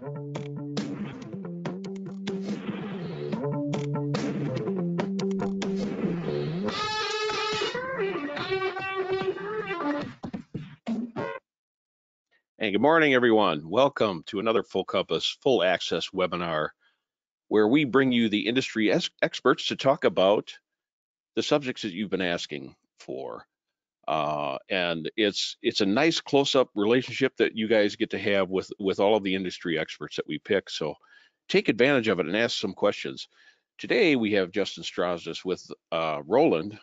Hey, good morning, everyone. Welcome to another Full Compass Full Access webinar, where we bring you the industry experts to talk about the subjects that you've been asking for. And it's a nice close-up relationship that you guys get to have with all of the industry experts that we pick. So take advantage of it and ask some questions. Today we have Justin Strazdas with Roland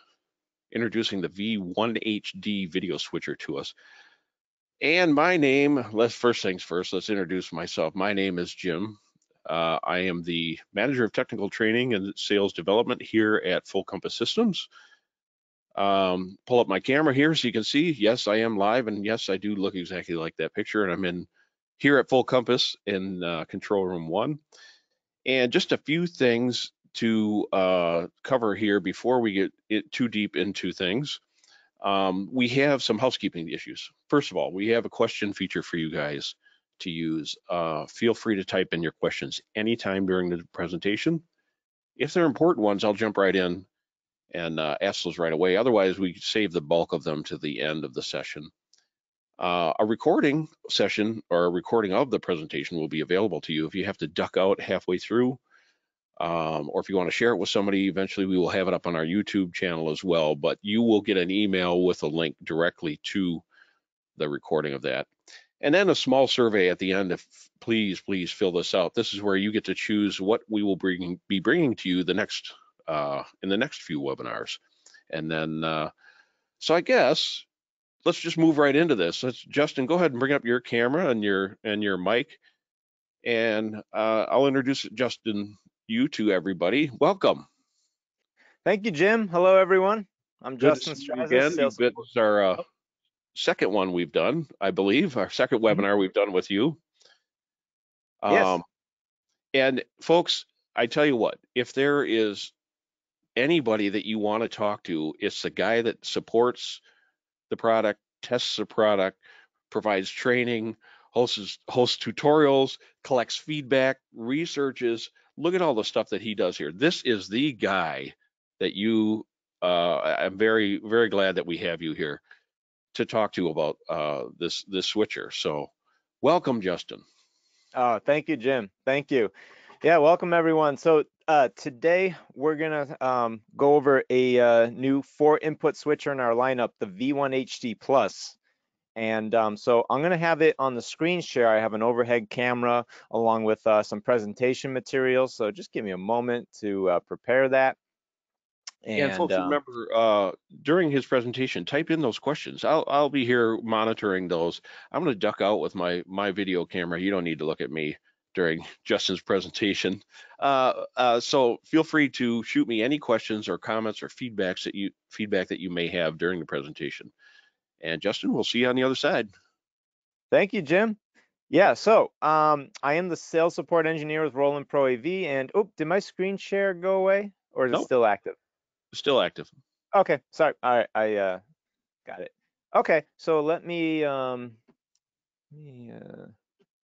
introducing the V-1HD video switcher to us. And my name, first things first, let's introduce myself. My name is Jim. I am the Manager of Technical Training and Sales Development here at Full Compass Systems. Pull up my camera here so you can see, yes, I am live, and yes, I do look exactly like that picture, and I'm in here at Full Compass in Control Room 1. And just a few things to cover here before we get too deep into things. We have some housekeeping issues. First of all, we have a question feature for you guys to use. Feel free to type in your questions anytime during the presentation. If they're important ones, I'll jump right in and ask those right away. Otherwise, we save the bulk of them to the end of the session. A recording session or a recording of the presentation will be available to you if you have to duck out halfway through. Or if you want to share it with somebody, eventually we will have it up on our YouTube channel as well, but you will get an email with a link directly to the recording of that. And then a small survey at the end. If please fill this out. This is where you get to choose what we will be bringing to you in the next few webinars. And then, so I guess let's just move right into this. Justin, go ahead and bring up your camera and your mic, and I'll introduce Justin you to everybody. Welcome. Thank you, Jim. Hello, everyone. I'm Justin Strazdas. This is our second one we've done, I believe, our second webinar we've done with you. Yes. And folks, I tell you what, if there is anybody that you want to talk to, it's the guy that supports the product, tests the product, provides training, hosts tutorials, collects feedback, researches. Look at all the stuff that he does here. This is the guy that I'm very, very glad that we have you here to talk to about this switcher. So welcome, Justin. Oh, thank you, Jim. Thank you. Yeah, welcome everyone. So today we're gonna go over a new 4-input switcher in our lineup, the V-1HD Plus. And so I'm going to have it on the screen share. I have an overhead camera along with some presentation materials. So just give me a moment to prepare that. And folks, remember, during his presentation, type in those questions. I'll be here monitoring those. I'm going to duck out with my video camera. You don't need to look at me during Justin's presentation. So feel free to shoot me any questions or comments or feedback that you may have during the presentation. And Justin, we'll see you on the other side. Thank you, Jim. Yeah, so I am the sales support engineer with Roland Pro AV. And did my screen share go away, or is it still active? Still active. Okay, sorry. All right, I got it. Okay, so let me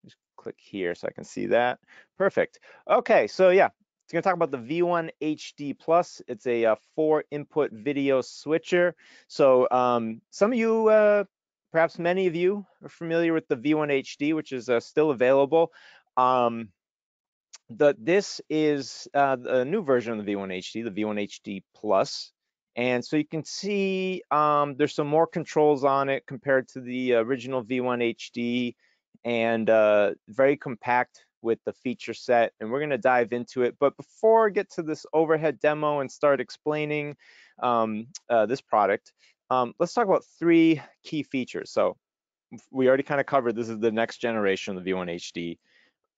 just click here so I can see that. Perfect. Okay, so yeah, it's going to talk about the V-1HD Plus. It's a 4-input video switcher. So some of you, perhaps many of you, are familiar with the V-1HD, which is still available. This is a new version of the V-1HD, the V-1HD Plus. And so you can see there's some more controls on it compared to the original V-1HD, and very compact with the feature set, and we're going to dive into it. But before I get to this overhead demo and start explaining this product, let's talk about 3 key features. So we already kind of covered this is the next generation of the V-1HD.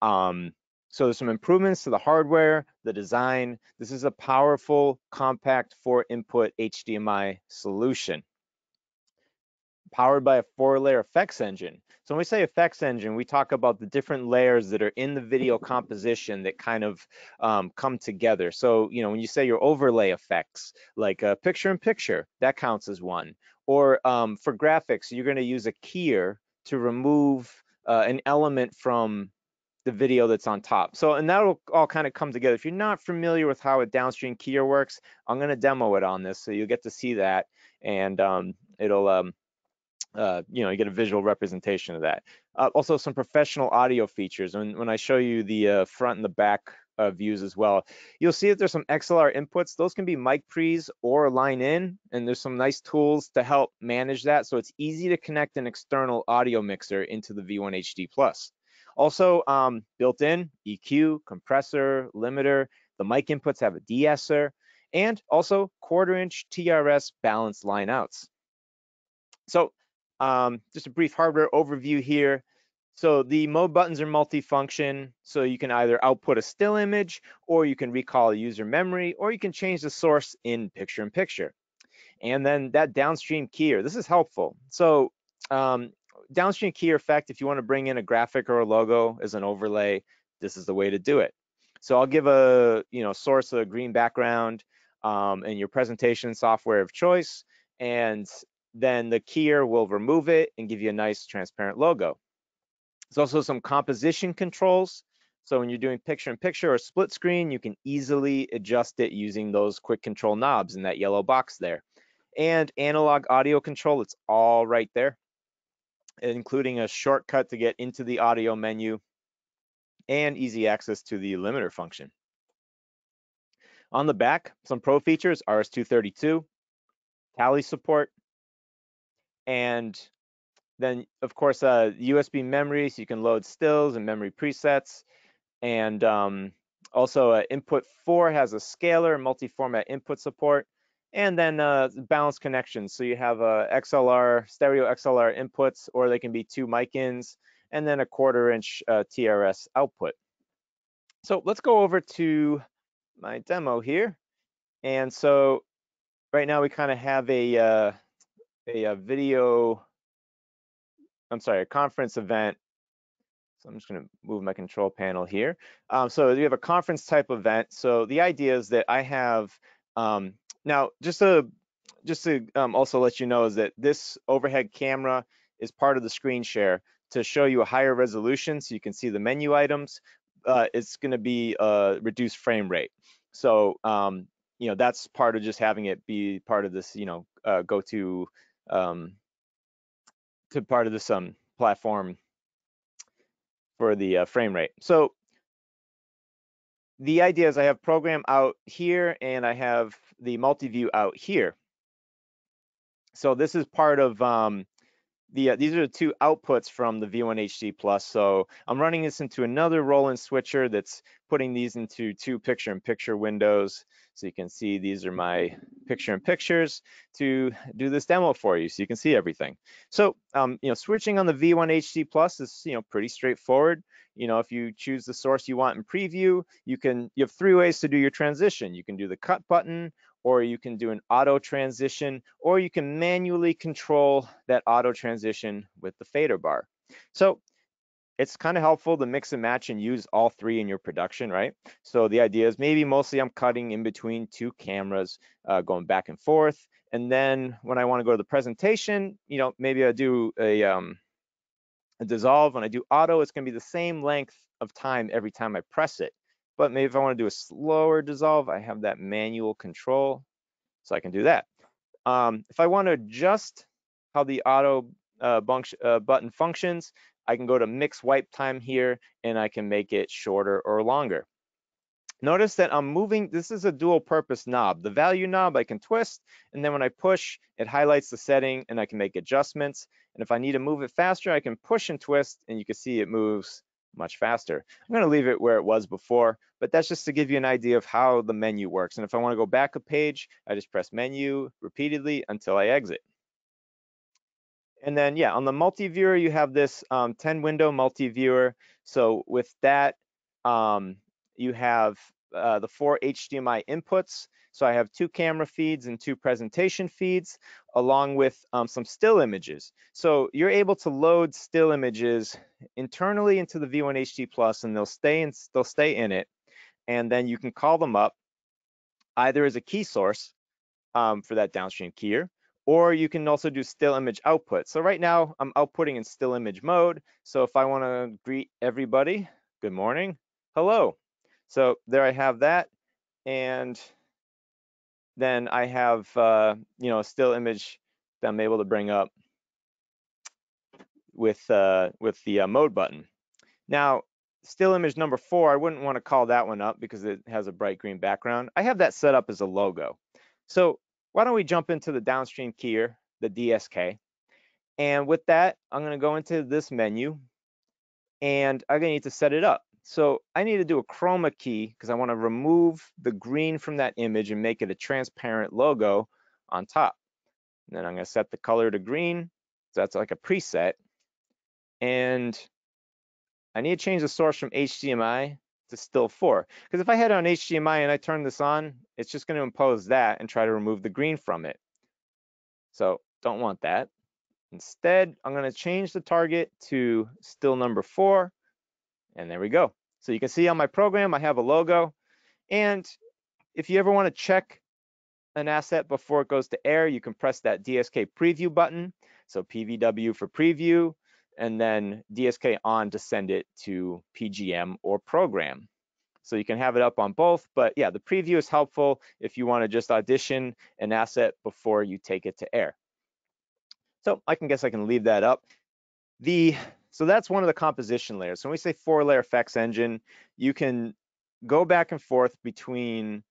So there's some improvements to the hardware, the design. This is a powerful, compact 4-input HDMI solution, powered by a 4-layer effects engine. So when we say effects engine, we talk about the different layers that are in the video composition that kind of come together. So, you know, when you say your overlay effects, like picture-in-picture, that counts as one. Or for graphics, you're going to use a keyer to remove an element from video that's on top. So, and that'll all kind of come together. If you're not familiar with how a downstream keyer works, I'm going to demo it on this, so you'll get to see that, and it'll you get a visual representation of that. Also, some professional audio features. When I show you the front and the back views as well, you'll see that there's some XLR inputs. Those can be mic pre's or line in, and there's some nice tools to help manage that. So it's easy to connect an external audio mixer into the V1HD Plus. Also, built-in EQ, compressor, limiter. The mic inputs have a de-esser, and also 1/4-inch TRS balanced line outs. So just a brief hardware overview here. So the mode buttons are multifunction, so you can either output a still image, or you can recall a user memory, or you can change the source in picture-in-picture. And then that downstream keyer, this is helpful. So downstream keyer effect, if you want to bring in a graphic or a logo as an overlay, this is the way to do it. So I'll give a source a green background and your presentation software of choice, and then the keyer will remove it and give you a nice transparent logo. There's also some composition controls. So when you're doing picture-in-picture or split screen, you can easily adjust it using those quick control knobs in that yellow box there. And analog audio control, it's all right there, including a shortcut to get into the audio menu and easy access to the limiter function. On the back, some pro features: RS-232, tally support, and then of course USB memory, so you can load stills and memory presets. And also input 4 has a scaler, multi-format input support, and then balanced connections. So you have XLR, stereo XLR inputs, or they can be 2 mic ins, and then a 1/4-inch TRS output. So let's go over to my demo here. And so right now we kind of have a video, a conference event. So I'm just going to move my control panel here. So we have a conference type event. So the idea is that I have now just to also let you know is that this overhead camera is part of the screen share to show you a higher resolution, so you can see the menu items. It's going to be a reduced frame rate. So that's part of just having it be part of this go to part of this platform for the frame rate. So the idea is I have program out here and I have the multi-view out here. So this is part of these are the 2 outputs from the V1HD Plus. So I'm running this into another Roland switcher that's putting these into 2 picture-in-picture windows. So you can see these are my picture-in-pictures to do this demo for you, so you can see everything. So switching on the V1HD Plus is pretty straightforward. If you choose the source you want in preview, you have 3 ways to do your transition. You can do the cut button, or you can do an auto transition, or you can manually control that auto transition with the fader bar. So it's kind of helpful to mix and match and use all 3 in your production, right? So the idea is maybe mostly I'm cutting in between 2 cameras, going back and forth. And then when I want to go to the presentation, maybe I do a dissolve. When I do auto, it's going to be the same length of time every time I press it. But maybe if I want to do a slower dissolve, I have that manual control, so I can do that. If I want to adjust how the auto button functions, I can go to mix wipe time here, and I can make it shorter or longer. Notice that I'm moving, this is a dual purpose knob. The value knob I can twist, and then when I push, it highlights the setting and I can make adjustments. And if I need to move it faster, I can push and twist, and you can see it moves much faster. I'm gonna leave it where it was before, but that's just to give you an idea of how the menu works. And if I wanna go back a page, I just press menu repeatedly until I exit. And then, yeah, on the multi-viewer, you have this 10-window multi-viewer. So with that, you have the 4 HDMI inputs. So I have 2 camera feeds and 2 presentation feeds, along with some still images. So you're able to load still images internally into the V1HD Plus, and they'll stay in it. And then you can call them up either as a key source for that downstream keyer, or you can also do still image output. So right now I'm outputting in still image mode. So if I want to greet everybody, good morning, hello. So there I have that, and then I have a still image that I'm able to bring up with the mode button. Now, still image number 4, I wouldn't want to call that one up because it has a bright green background. I have that set up as a logo. So why don't we jump into the downstream keyer, the DSK, and with that, I'm going to go into this menu, and I'm going to need to set it up. So I need to do a chroma key because I want to remove the green from that image and make it a transparent logo on top. And then I'm going to set the color to green. So that's like a preset. And I need to change the source from HDMI to still 4. Because if I had it on HDMI and I turn this on, it's just going to impose that and try to remove the green from it. So don't want that. Instead, I'm going to change the target to still number 4. And there we go. So you can see on my program, I have a logo. And if you ever want to check an asset before it goes to air, you can press that DSK preview button. So PVW for preview, and then DSK on to send it to PGM or program. So you can have it up on both, but yeah, the preview is helpful if you want to just audition an asset before you take it to air. So I guess I can leave that up. So that's one of the composition layers. So when we say 4-layer effects engine, you can go back and forth between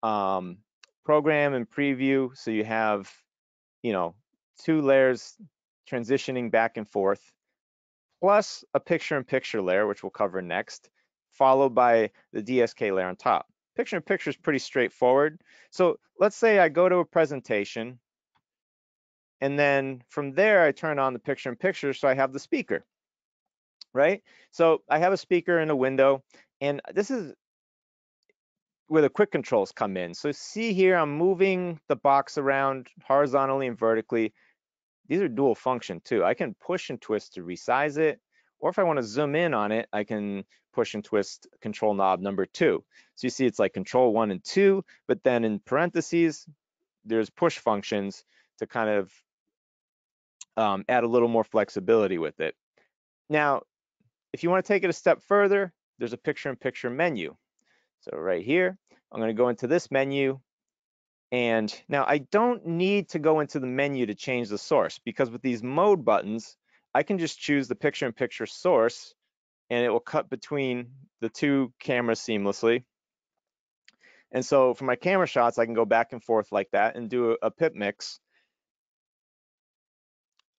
program and preview. So you have, 2 layers transitioning back and forth, plus a picture-in-picture layer, which we'll cover next, followed by the DSK layer on top. Picture-in-picture is pretty straightforward. So let's say I go to a presentation, and then from there, I turn on the picture-in-picture so I have the speaker, right? So I have a speaker in a window, and this is where the quick controls come in. So see here, I'm moving the box around horizontally and vertically. These are dual function too. I can push and twist to resize it, or if I want to zoom in on it, I can push and twist control knob number 2. So you see it's like control 1 and 2, but then in parentheses, there's push functions to kind of add a little more flexibility with it. Now, if you want to take it a step further, there's a picture-in-picture menu. So right here, I'm going to go into this menu. And now I don't need to go into the menu to change the source, because with these mode buttons, I can just choose the picture-in-picture source and it will cut between the 2 cameras seamlessly. And so for my camera shots, I can go back and forth like that and do a pip mix.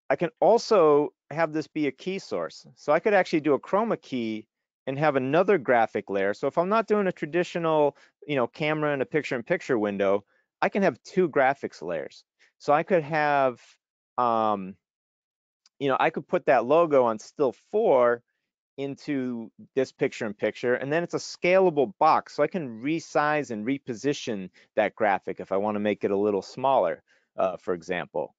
I can also have this be a key source. So I could actually do a chroma key and have another graphic layer. So if I'm not doing a traditional, camera and a picture-in-picture window, I can have 2 graphics layers. So I could have, I could put that logo on still 4 into this picture-in-picture, and then it's a scalable box. So I can resize and reposition that graphic if I want to make it a little smaller, for example.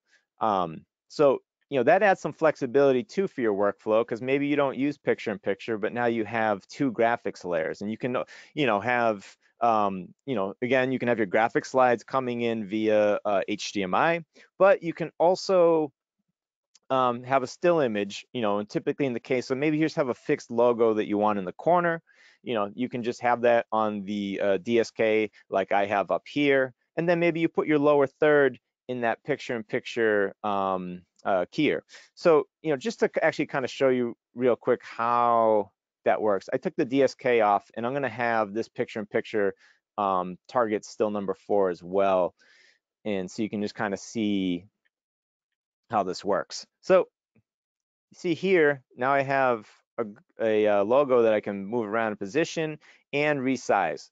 So that adds some flexibility too for your workflow, because maybe you don't use picture-in-picture, but now you have 2 graphics layers, and you can, have, again, you can have your graphic slides coming in via HDMI, but you can also have a still image, and typically in the case, so maybe you just have a fixed logo that you want in the corner, you can just have that on the DSK like I have up here, and then maybe you put your lower third in that picture-in-picture keyer. So, just to actually kind of show you real quick how that works, I took the DSK off, and I'm going to have this picture-in-picture target still number 4 as well, and so you can just kind of see how this works. So you see here, now I have a logo that I can move around in position and resize.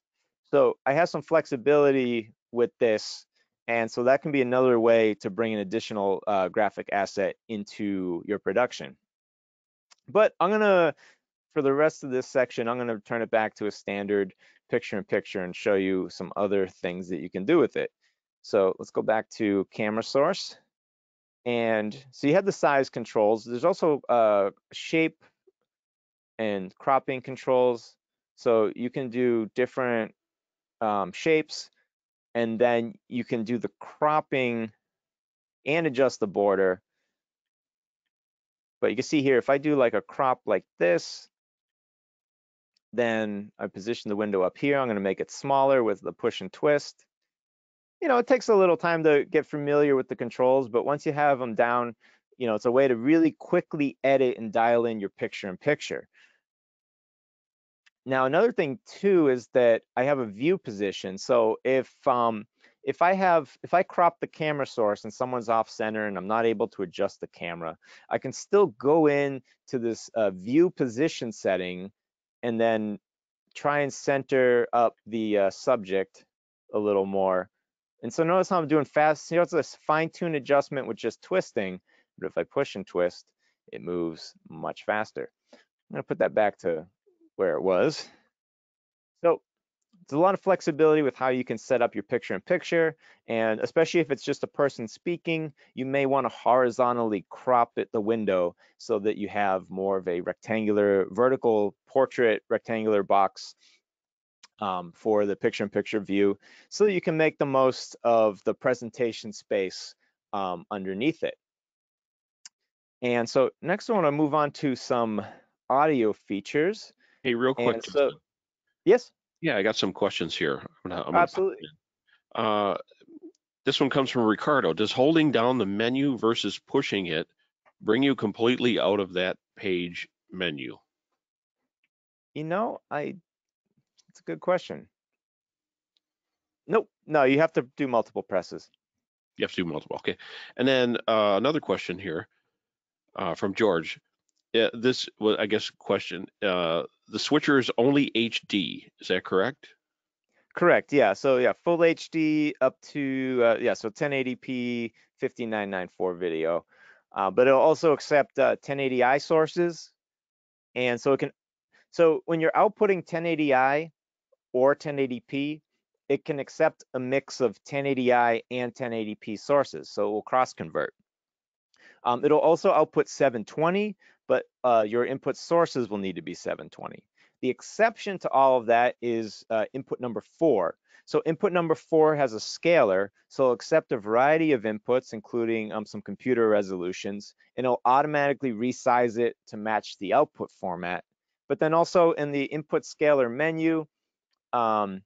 So I have some flexibility with this, and so that can be another way to bring an additional graphic asset into your production. But for the rest of this section, I'm gonna turn it back to a standard picture-in-picture and show you some other things that you can do with it. So let's go back to camera source. And so you have the size controls. There's also shape and cropping controls. So you can do different shapes, and then you can do the cropping and adjust the border. But you can see here, if I do like a crop like this, Then I position the window up here. I'm going to make it smaller with the push and twist. It takes a little time to get familiar with the controls, but once you have them down, it's a way to really quickly edit and dial in your picture-in-picture. Now, another thing too is that I have a view position. So if I crop the camera source and someone's off center and I'm not able to adjust the camera, I can still go in to this view position setting and then try and center up the subject a little more. And so notice how I'm doing fast. It's a fine-tuned adjustment with just twisting, but if I push and twist, it moves much faster. I'm gonna put that back to where it was. So there's a lot of flexibility with how you can set up your picture-in-picture, and especially if it's just a person speaking, you may want to horizontally crop the window so that you have more of a rectangular, vertical portrait rectangular box for the picture-in-picture view, so that you can make the most of the presentation space underneath it. And so next I want to move on to some audio features. Hey, real quick, And so, Justin. yes, Yeah, I got some questions here. I'm gonna pop absolutely. in. This one comes from Ricardo. Does holding down the menu versus pushing it bring you completely out of that page menu? It's a good question. Nope, no, you have to do multiple presses. You have to do multiple. Okay. And then another question here from George. This was, I guess, question. The switcher is only HD. Is that correct? Correct, yeah. So yeah, full HD up to so 1080p 5994 video. But it'll also accept 1080i sources. And so when you're outputting 1080i or 1080p, it can accept a mix of 1080i and 1080p sources. So it will cross convert. It'll also output 720, but your input sources will need to be 720. The exception to all of that is input number 4. So input number 4 has a scaler, so it'll accept a variety of inputs, including some computer resolutions, and it'll automatically resize it to match the output format. But then also in the input scaler menu, so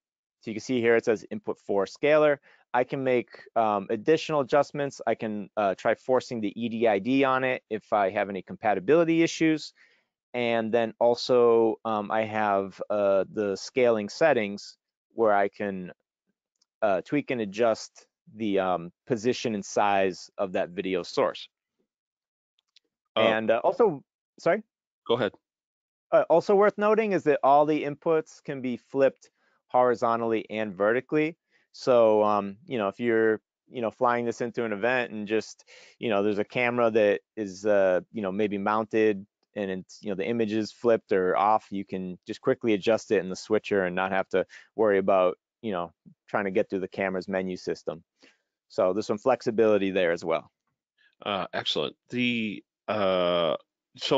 you can see here it says input 4 scaler. I can make additional adjustments. I can try forcing the EDID on it if I have any compatibility issues. And then also I have the scaling settings where I can tweak and adjust the position and size of that video source. Uh, And sorry? Go ahead. Also worth noting is that all the inputs can be flipped horizontally and vertically. So, if you're, flying this into an event and just, there's a camera that is, maybe mounted and it's, the image is flipped or off, you can just quickly adjust it in the switcher and not have to worry about, trying to get through the camera's menu system. So there's some flexibility there as well. Excellent. So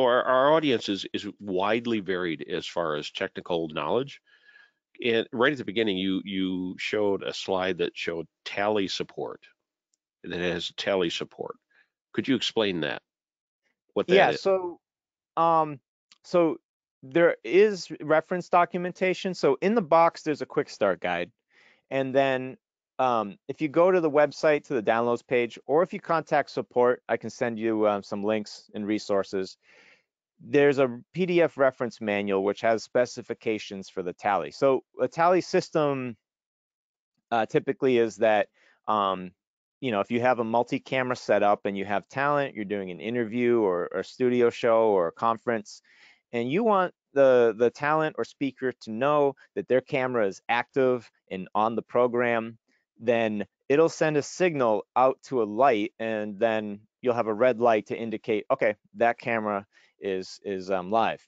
our audience is widely varied as far as technical knowledge. And right at the beginning, you showed a slide that showed tally support. That has tally support. Could you explain that? What that Yeah, is? um, so there is reference documentation. So in the box, there's a quick start guide. And then if you go to the website, to the downloads page, or if you contact support, I can send you some links and resources. There's a PDF reference manual which has specifications for the tally. So a tally system typically is that, if you have a multi-camera setup and you have talent, you're doing an interview or a studio show or a conference, and you want the talent or speaker to know that their camera is active and on the program, then it'll send a signal out to a light, and then you'll have a red light to indicate, okay, that camera is live.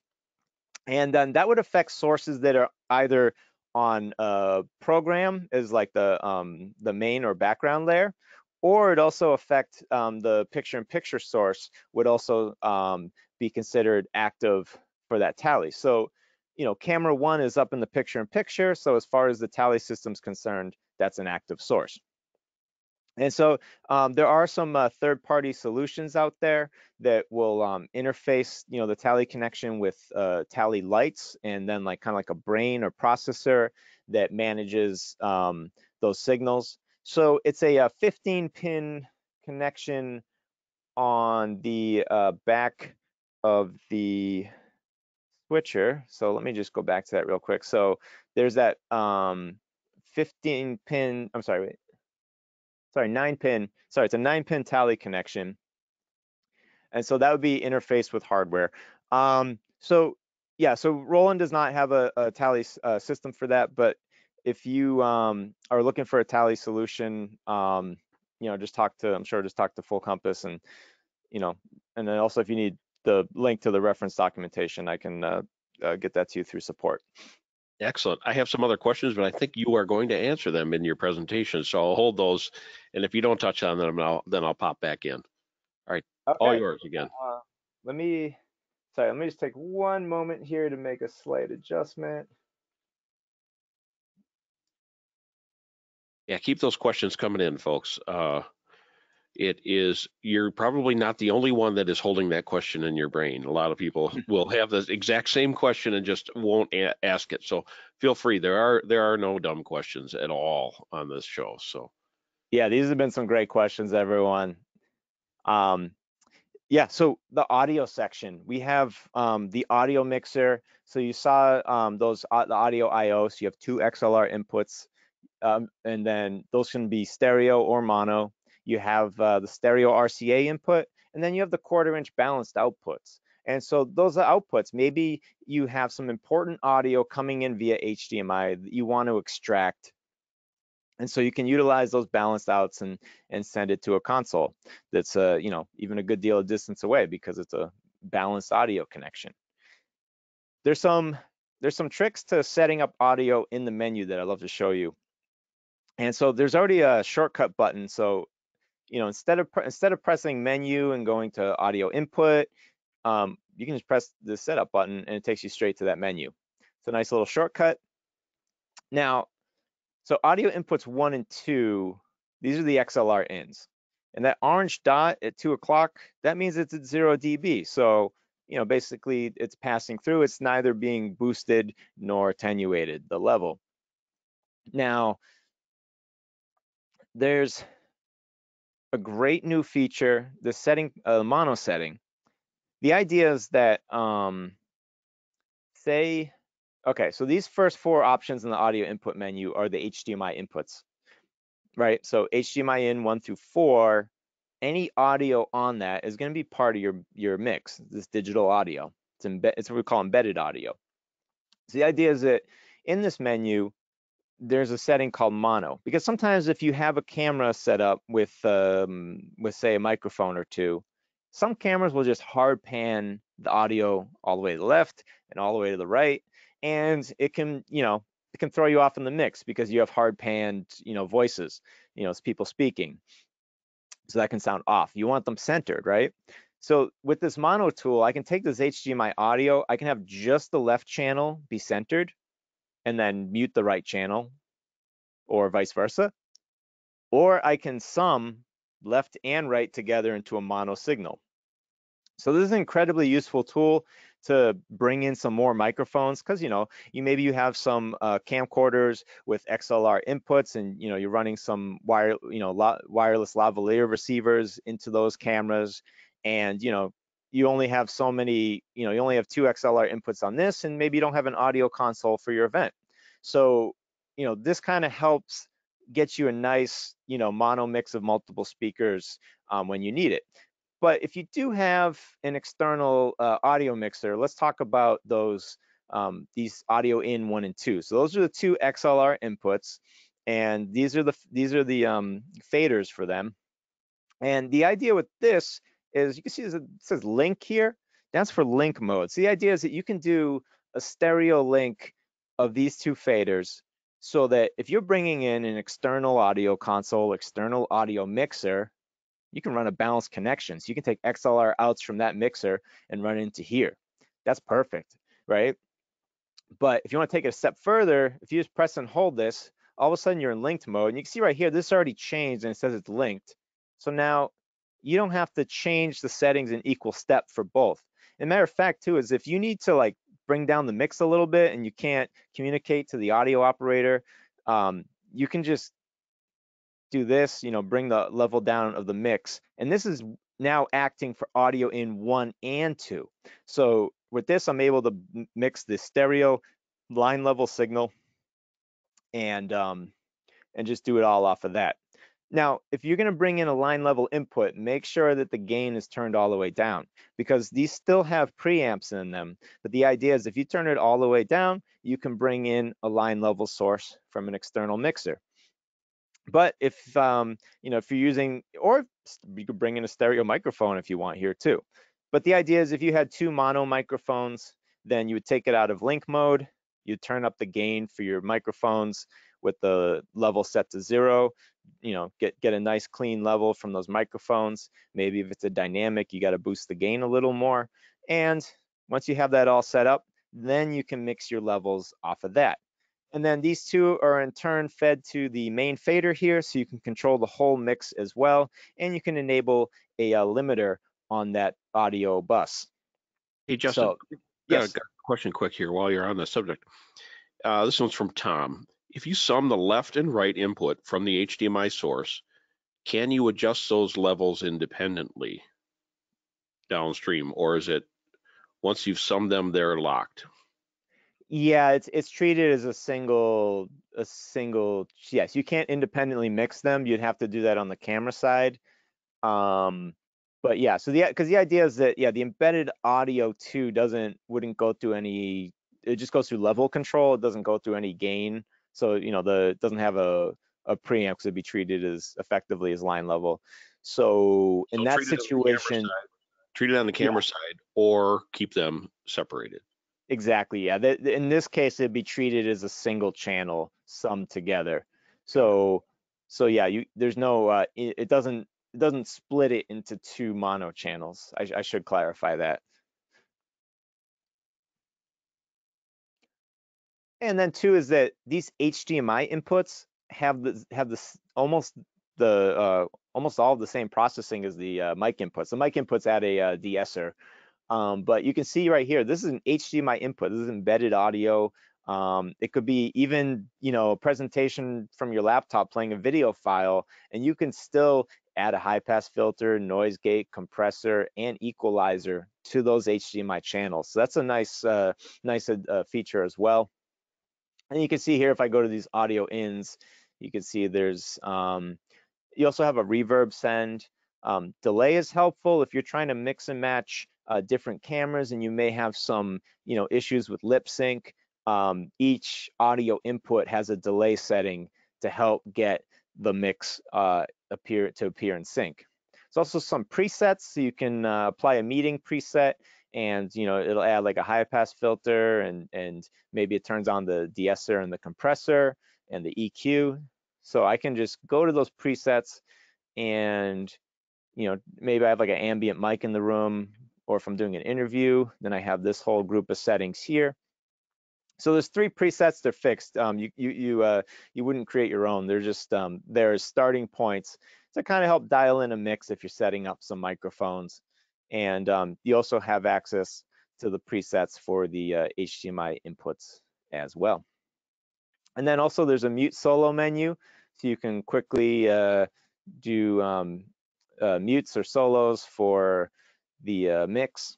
And then that would affect sources that are either on a program as like the main or background layer, or it also affect the picture-in-picture source would also be considered active for that tally. So, camera 1 is up in the picture-in-picture. So as far as the tally system's concerned, that's an active source. And so there are some third-party solutions out there that will interface, the Tally connection with Tally lights, and then like kind of like a brain or processor that manages those signals. So it's a 15-pin connection on the back of the switcher. So let me just go back to that real quick. So there's that 15-pin, I'm sorry, wait, sorry, 9-pin, sorry, it's a 9-pin Tally connection. And so that would be interfaced with hardware. So yeah, so Roland does not have a Tally system for that, but if you are looking for a Tally solution, just talk to Full Compass, and and then also if you need the link to the reference documentation, I can get that to you through support. Excellent. I have some other questions, but I think you are going to answer them in your presentation. So I'll hold those. And if you don't touch on them, then I'll pop back in. All right. All Okay. yours again. Let me just take one moment here to make a slight adjustment. Yeah, keep those questions coming in, folks. You're probably not the only one that is holding that question in your brain. A lot of people will have the exact same question and just won't ask it. So feel free. There are no dumb questions at all on this show. So Yeah, these have been some great questions, everyone. Yeah, so the audio section, we have the audio mixer. So you saw the audio I/O. So you have two XLR inputs, and then those can be stereo or mono. You have the stereo RCA input, and then you have the 1/4-inch balanced outputs. And so those outputs, maybe you have some important audio coming in via HDMI that you want to extract. And so you can utilize those balanced outs and send it to a console that's even a good deal of distance away, because it's a balanced audio connection. There's some tricks to setting up audio in the menu that I'd love to show you. And so there's already a shortcut button. So instead of pressing menu and going to audio input, you can just press the setup button and it takes you straight to that menu. It's a nice little shortcut. Now, so audio inputs 1 and 2, these are the XLR ins. And that orange dot at 2 o'clock, that means it's at 0 dB. So, basically it's passing through. It's neither being boosted nor attenuated, the level. Now, there's a great new feature, the setting, mono setting. The idea is that, okay, so these first 4 options in the audio input menu are the HDMI inputs, right? So HDMI in 1 through 4, any audio on that is going to be part of your mix, this digital audio. It's what we call embedded audio. So the idea is that in this menu, there's a setting called mono, because sometimes if you have a camera set up with say a microphone or two, some cameras will just hard pan the audio all the way to the left and all the way to the right, and it can throw you off in the mix because you have hard panned voices, it's people speaking, so that can sound off. You want them centered, right? So with this mono tool, I can take this HDMI audio, I can have just the left channel be centered and then mute the right channel, or vice versa. Or I can sum left and right together into a mono signal. So this is an incredibly useful tool to bring in some more microphones, because you have some camcorders with XLR inputs, and you're running some wireless lavalier receivers into those cameras, and you only have so many, you only have 2 XLR inputs on this, and maybe you don't have an audio console for your event. So this kind of helps get you a nice mono mix of multiple speakers when you need it. But if you do have an external audio mixer, let's talk about those, these audio in 1 and 2. So those are the 2 XLR inputs, and these are the faders for them. And the idea with this is, you can see it says link here. That's for link mode. So the idea is that you can do a stereo link of these 2 faders, so that if you're bringing in an external audio console, external audio mixer, you can run a balanced connection. So you can take XLR outs from that mixer and run into here. That's perfect, right? But if you want to take it a step further, if you just press and hold this, all of a sudden you're in linked mode, and you can see right here, this already changed and it says it's linked. So now you don't have to change the settings in equal step for both. And matter of fact too, is if you need to like bring down the mix a little bit and you can't communicate to the audio operator, you can just do this, bring the level down of the mix. And this is now acting for audio in 1 and 2. So with this, I'm able to mix the stereo line level signal and just do it all off of that. Now, if you're going to bring in a line level input, make sure that the gain is turned all the way down, because these still have preamps in them. But the idea is if you turn it all the way down, you can bring in a line level source from an external mixer. But if if you're using, or you could bring in a stereo microphone if you want here too. But the idea is if you had 2 mono microphones, then you would take it out of link mode. You'd turn up the gain for your microphones with the level set to 0. Get a nice clean level from those microphones. Maybe if it's a dynamic, you got to boost the gain a little more. And once you have that all set up, then you can mix your levels off of that. And then these two are in turn fed to the main fader here, so you can control the whole mix as well, and you can enable a limiter on that audio bus. Hey, Justin, So, yes. got a question quick here while you're on the subject. This one's from Tom. If you sum the left and right input from the HDMI source, can you adjust those levels independently downstream, or is it once you've summed them, they're locked? Yeah, it's treated as a single. Yes, you can't independently mix them. You'd have to do that on the camera side. But yeah, so because the idea is that the embedded audio too wouldn't go through any. It just goes through level control. It doesn't go through any gain. So it doesn't have a preamp, because it'd be treated as effectively as line level. So in So that treat it on the camera situation, side. Treat it on the yeah, camera side, or keep them separated. exactly. Yeah, in this case, it'd be treated as a single channel summed together. Got it. So yeah, there's no it doesn't split it into 2 mono channels. I should clarify that. And then two is that these HDMI inputs have almost all of the same processing as the mic inputs. The mic inputs add a de-esser. But you can see right here, this is an HDMI input. This is embedded audio. It could be even, a presentation from your laptop playing a video file, and you can still add a high pass filter, noise gate, compressor, and equalizer to those HDMI channels. So that's a nice feature as well. And you can see here, if I go to these audio ins, you can see there's you also have a reverb send. Delay is helpful if you're trying to mix and match different cameras and you may have some issues with lip sync. Each audio input has a delay setting to help get the mix appear in sync. There's also some presets, so you can apply a meeting preset, and it'll add like a high pass filter, and maybe it turns on the de-esser and the compressor and the EQ. So I can just go to those presets, and maybe I have like an ambient mic in the room, or if I'm doing an interview, then I have this whole group of settings here. So there's 3 presets. They're fixed. You wouldn't create your own. They're just there's starting points to kind of help dial in a mix if you're setting up some microphones. And you also have access to the presets for the HDMI inputs as well. And then also there's a mute solo menu, so you can quickly do mutes or solos for the mix.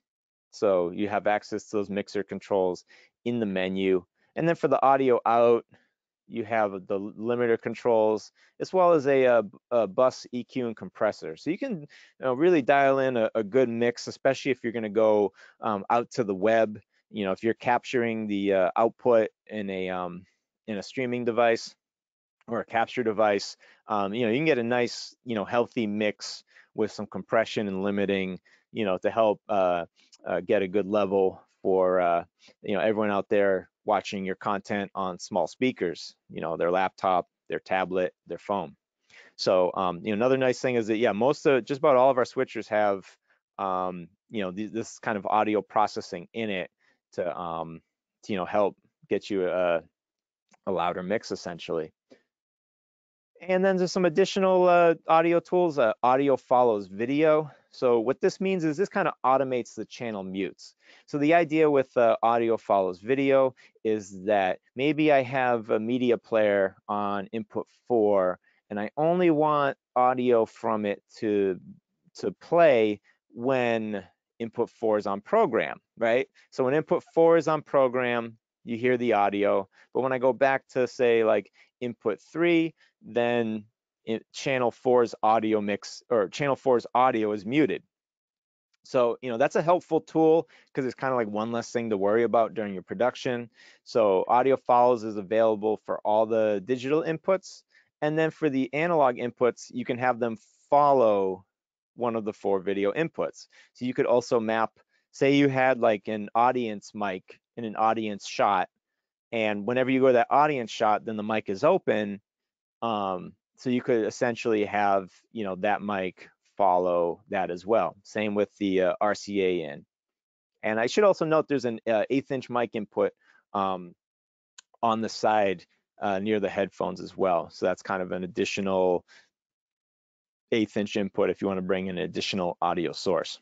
So you have access to those mixer controls in the menu. And then for the audio out, you have the limiter controls, as well as a bus EQ and compressor. So you can really dial in a good mix, especially if you're going to go out to the web. If you're capturing the output in a streaming device or a capture device, you can get a nice, healthy mix with some compression and limiting, to help get a good level for everyone out there watching your content on small speakers, their laptop, their tablet, their phone. So another nice thing is that just about all of our switchers have this kind of audio processing in it to help get you a louder mix essentially. And then there's some additional audio tools. Audio follows video. So what this means is this kind of automates the channel mutes. So the idea with audio follows video is that maybe I have a media player on input 4, and I only want audio from it to play when input 4 is on program, right? So when input 4 is on program, you hear the audio. But when I go back to, say, like input 3, then channel 4's audio mix, or channel 4's audio, is muted. So, that's a helpful tool because it's kind of like one less thing to worry about during your production. So audio follows is available for all the digital inputs. And then for the analog inputs, you can have them follow one of the 4 video inputs. So you could also map, say you had like an audience mic in an audience shot, and whenever you go to that audience shot, then the mic is open. So you could essentially have, that mic follow that as well. Same with the RCA in. And I should also note there's an 1/8" mic input on the side near the headphones as well. So that's kind of an additional 1/8" input if you want to bring in an additional audio source.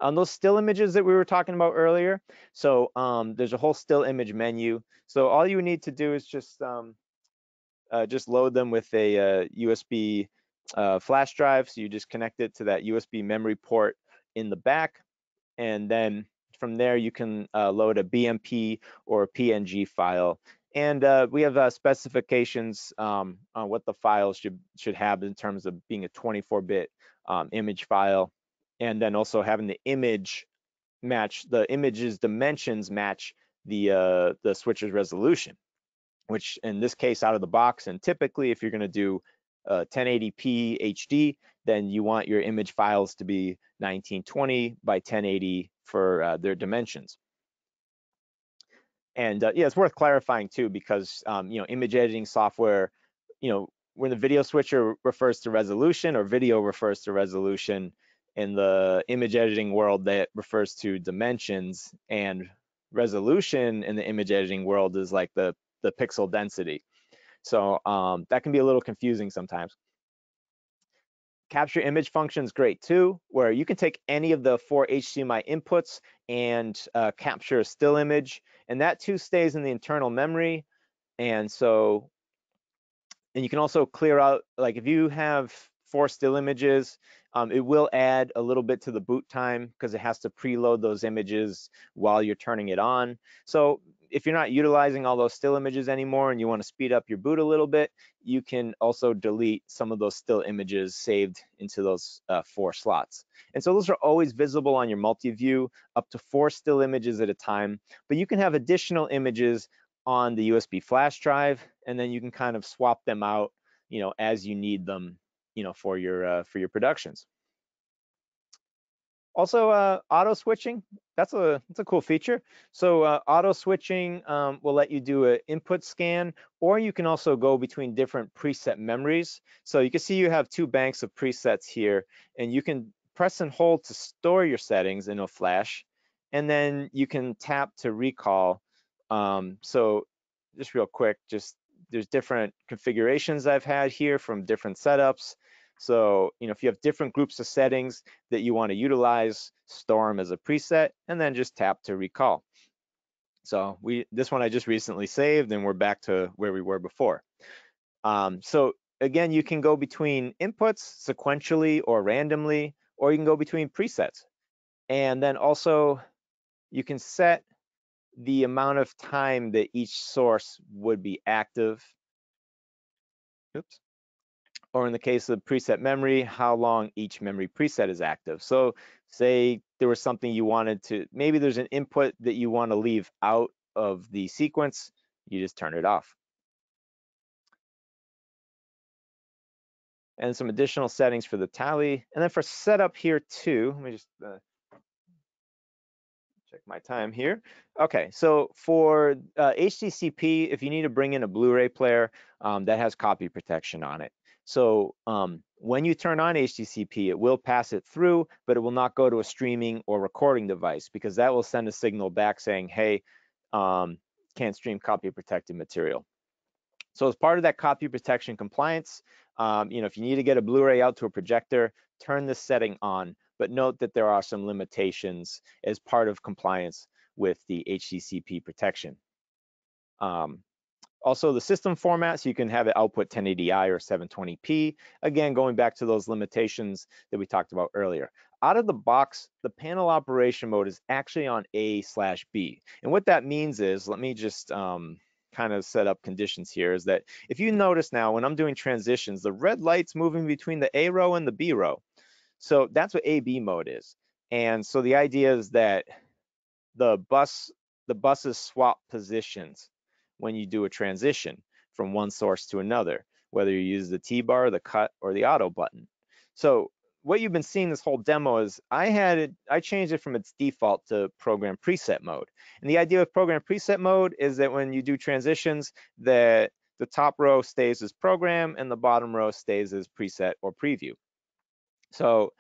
On those still images that we were talking about earlier, so there's a whole still image menu. So all you need to do is just load them with a USB flash drive. So you just connect it to that USB memory port in the back, and then from there you can load a BMP or a PNG file. And we have specifications on what the files should have in terms of being a 24-bit image file, and then also having the image match, the image's dimensions match the switcher's resolution, which in this case out of the box. And typically if you're going to do 1080p HD, then you want your image files to be 1920 by 1080 for their dimensions. And yeah, it's worth clarifying too, because image editing software, when the video switcher refers to resolution, or video refers to resolution, in the image editing world that refers to dimensions, and resolution in the image editing world is like the pixel density. So that can be a little confusing sometimes. Capture image function is great too, where you can take any of the 4 HDMI inputs and capture a still image, and that too stays in the internal memory. And you can also clear out, like if you have 4 still images, it will add a little bit to the boot time because it has to preload those images while you're turning it on. So if you're not utilizing all those still images anymore and you want to speed up your boot a little bit, you can also delete some of those still images saved into those 4 slots. And so those are always visible on your multi-view, up to 4 still images at a time, but you can have additional images on the USB flash drive, and then you can kind of swap them out, as you need them, for your productions. Also, auto switching, that's a cool feature. So auto switching will let you do an input scan, or you can also go between different preset memories. So you can see you have 2 banks of presets here, and you can press and hold to store your settings in a flash, and then you can tap to recall. So just real quick, there's different configurations I've had here from different setups. So, if you have different groups of settings that you want to utilize, store them as a preset, and then just tap to recall. So this one I just recently saved, and we're back to where we were before. So again, you can go between inputs sequentially or randomly, or you can go between presets. And then also you can set the amount of time that each source would be active. Oops. Or in the case of preset memory, how long each memory preset is active. So say there was something you wanted to, maybe there's an input that you want to leave out of the sequence, you just turn it off. And some additional settings for the tally. And then for setup here too, let me just check my time here. Okay, so for HDCP, if you need to bring in a Blu-ray player, that has copy protection on it. So when you turn on HDCP, it will pass it through, but it will not go to a streaming or recording device, because that will send a signal back saying, hey, can't stream copy protected material. So as part of that copy protection compliance, if you need to get a Blu-ray out to a projector, turn this setting on, but note that there are some limitations as part of compliance with the HDCP protection. Also, the system format, so you can have it output 1080i or 720p. Again, going back to those limitations that we talked about earlier. Out of the box, the panel operation mode is actually on A/B. And what that means is, let me just kind of set up conditions here, is that if you notice now, when I'm doing transitions, the red light's moving between the A row and the B row. So that's what AB mode is. And so the idea is that the buses swap positions when you do a transition from one source to another, whether you use the T-bar, the cut, or the auto button. So what you've been seeing this whole demo is I changed it from its default to program preset mode. And the idea of program preset mode is that when you do transitions, that the top row stays as program and the bottom row stays as preset or preview. So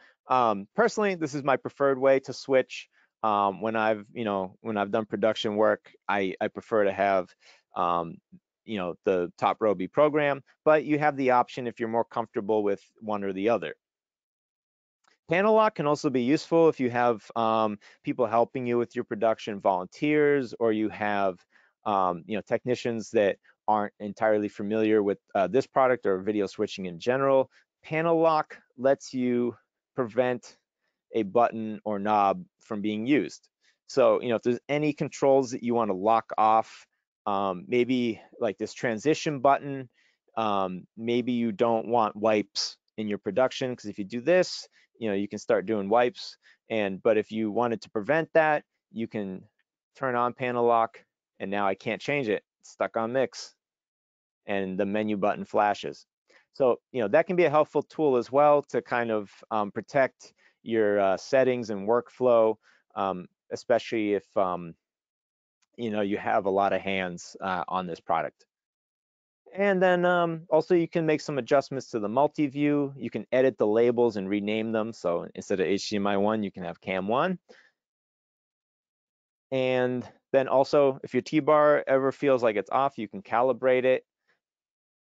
personally, this is my preferred way to switch. When I've done production work, I prefer to have the top row be program, but you have the option if you're more comfortable with one or the other. Panel lock can also be useful if you have people helping you with your production, volunteers, or you have technicians that aren't entirely familiar with this product or video switching in general. Panel lock lets you prevent a button or knob from being used. So, if there's any controls that you want to lock off, maybe like this transition button, maybe you don't want wipes in your production, because if you do this, you can start doing wipes. But if you wanted to prevent that, you can turn on panel lock, and now I can't change it. It's stuck on mix, and the menu button flashes. So, that can be a helpful tool as well to kind of protect your settings and workflow, especially if you have a lot of hands on this product. And then also you can make some adjustments to the multi-view. You can edit the labels and rename them. So instead of HDMI 1, you can have Cam 1. And then also, if your T-bar ever feels like it's off, you can calibrate it.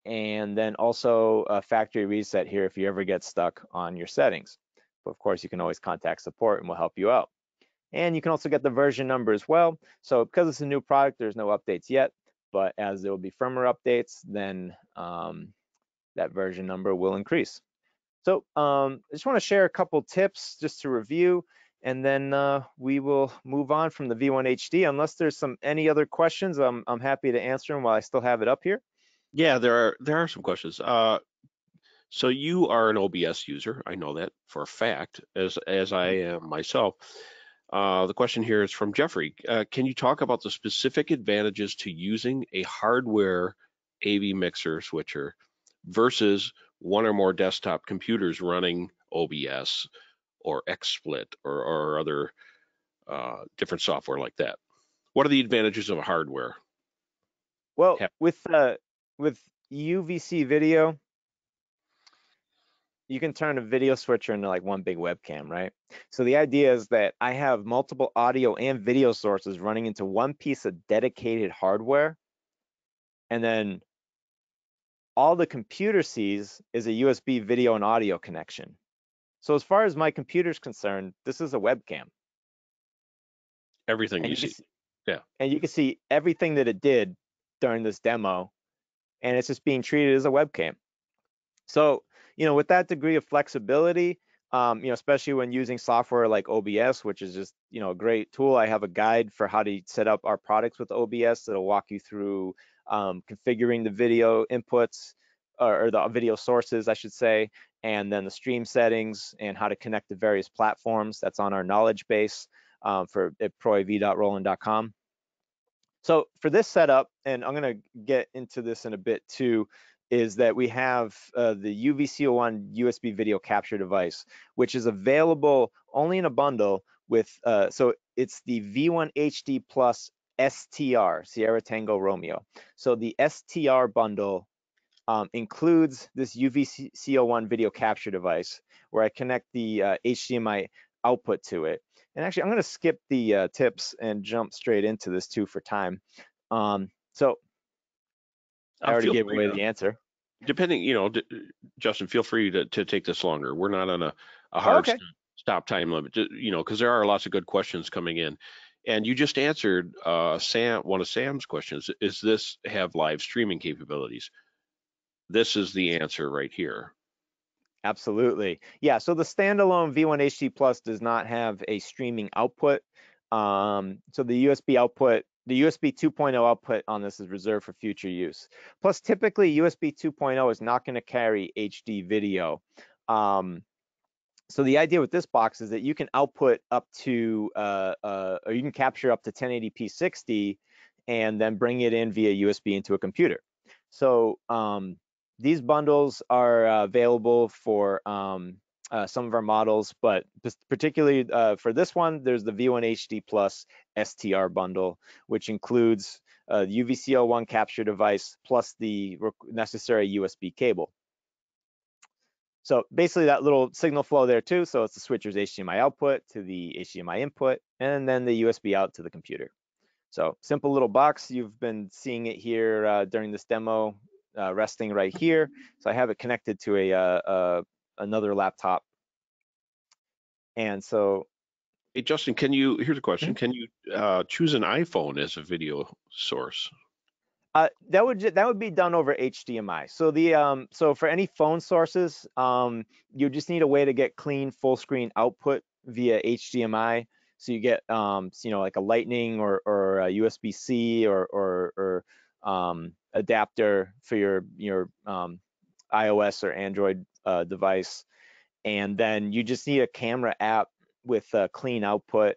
And then also a factory reset here if you ever get stuck on your settings. But of course, you can always contact support and we'll help you out. And you can also get the version number as well. So because it's a new product, there's no updates yet, but as there will be firmware updates, then that version number will increase. So I just want to share a couple tips just to review, and then we will move on from the V1HD. Unless there's any other questions, I'm happy to answer them while I still have it up here. Yeah, there are some questions. So you are an OBS user. I know that for a fact, as I am myself. The question here is from Jeffrey. Can you talk about the specific advantages to using a hardware AV mixer switcher versus one or more desktop computers running OBS or XSplit or other different software like that? What are the advantages of hardware? Well, with UVC video, you can turn a video switcher into like one big webcam, right? So the idea is that I have multiple audio and video sources running into one piece of dedicated hardware, and then all the computer sees is a USB video and audio connection. So as far as my computer's concerned, this is a webcam. Everything you see. Yeah. And you can see everything that it did during this demo, and it's just being treated as a webcam. So, with that degree of flexibility, especially when using software like OBS, which is just, a great tool. I have a guide for how to set up our products with OBS that'll walk you through configuring the video inputs or the video sources, I should say, and then the stream settings and how to connect to various platforms. That's on our knowledge base at proav.roland.com. So for this setup, and I'm going to get into this in a bit too, is that we have the UVC01 USB video capture device, which is available only in a bundle with, so it's the V1HD Plus STR, Sierra Tango Romeo. So the STR bundle includes this UVC01 video capture device where I connect the HDMI output to it. And actually, I'm going to skip the tips and jump straight into this too for time. So I already Feel gave free away to, the answer. depending, Justin, feel free to take this longer. We're not on a Oh, hard okay. stop time limit, because there are lots of good questions coming in. And you just answered one of Sam's questions. Is this have live streaming capabilities? This is the answer right here. Absolutely. Yeah, so the standalone V1HD Plus does not have a streaming output. So the USB output, the USB 2.0 output on this is reserved for future use. Plus, typically USB 2.0 is not going to carry HD video. So the idea with this box is that you can output up to, or you can capture up to 1080p 60 and then bring it in via USB into a computer. So these bundles are available for some of our models, but particularly for this one, there's the V1HD Plus STR bundle, which includes UVC01 capture device plus the necessary USB cable. So basically that little signal flow there too. So it's the switcher's HDMI output to the HDMI input, and then the USB out to the computer. So simple little box. You've been seeing it here during this demo, resting right here. So I have it connected to another laptop. And so, Hey, Justin, here's a question. Mhm. Can you choose an iPhone as a video source? That would be done over HDMI. So so for any phone sources, you just need a way to get clean full screen output via HDMI. So you get like a Lightning or a USB-C or adapter for your iOS or Android device, and then you just need a camera app with a clean output.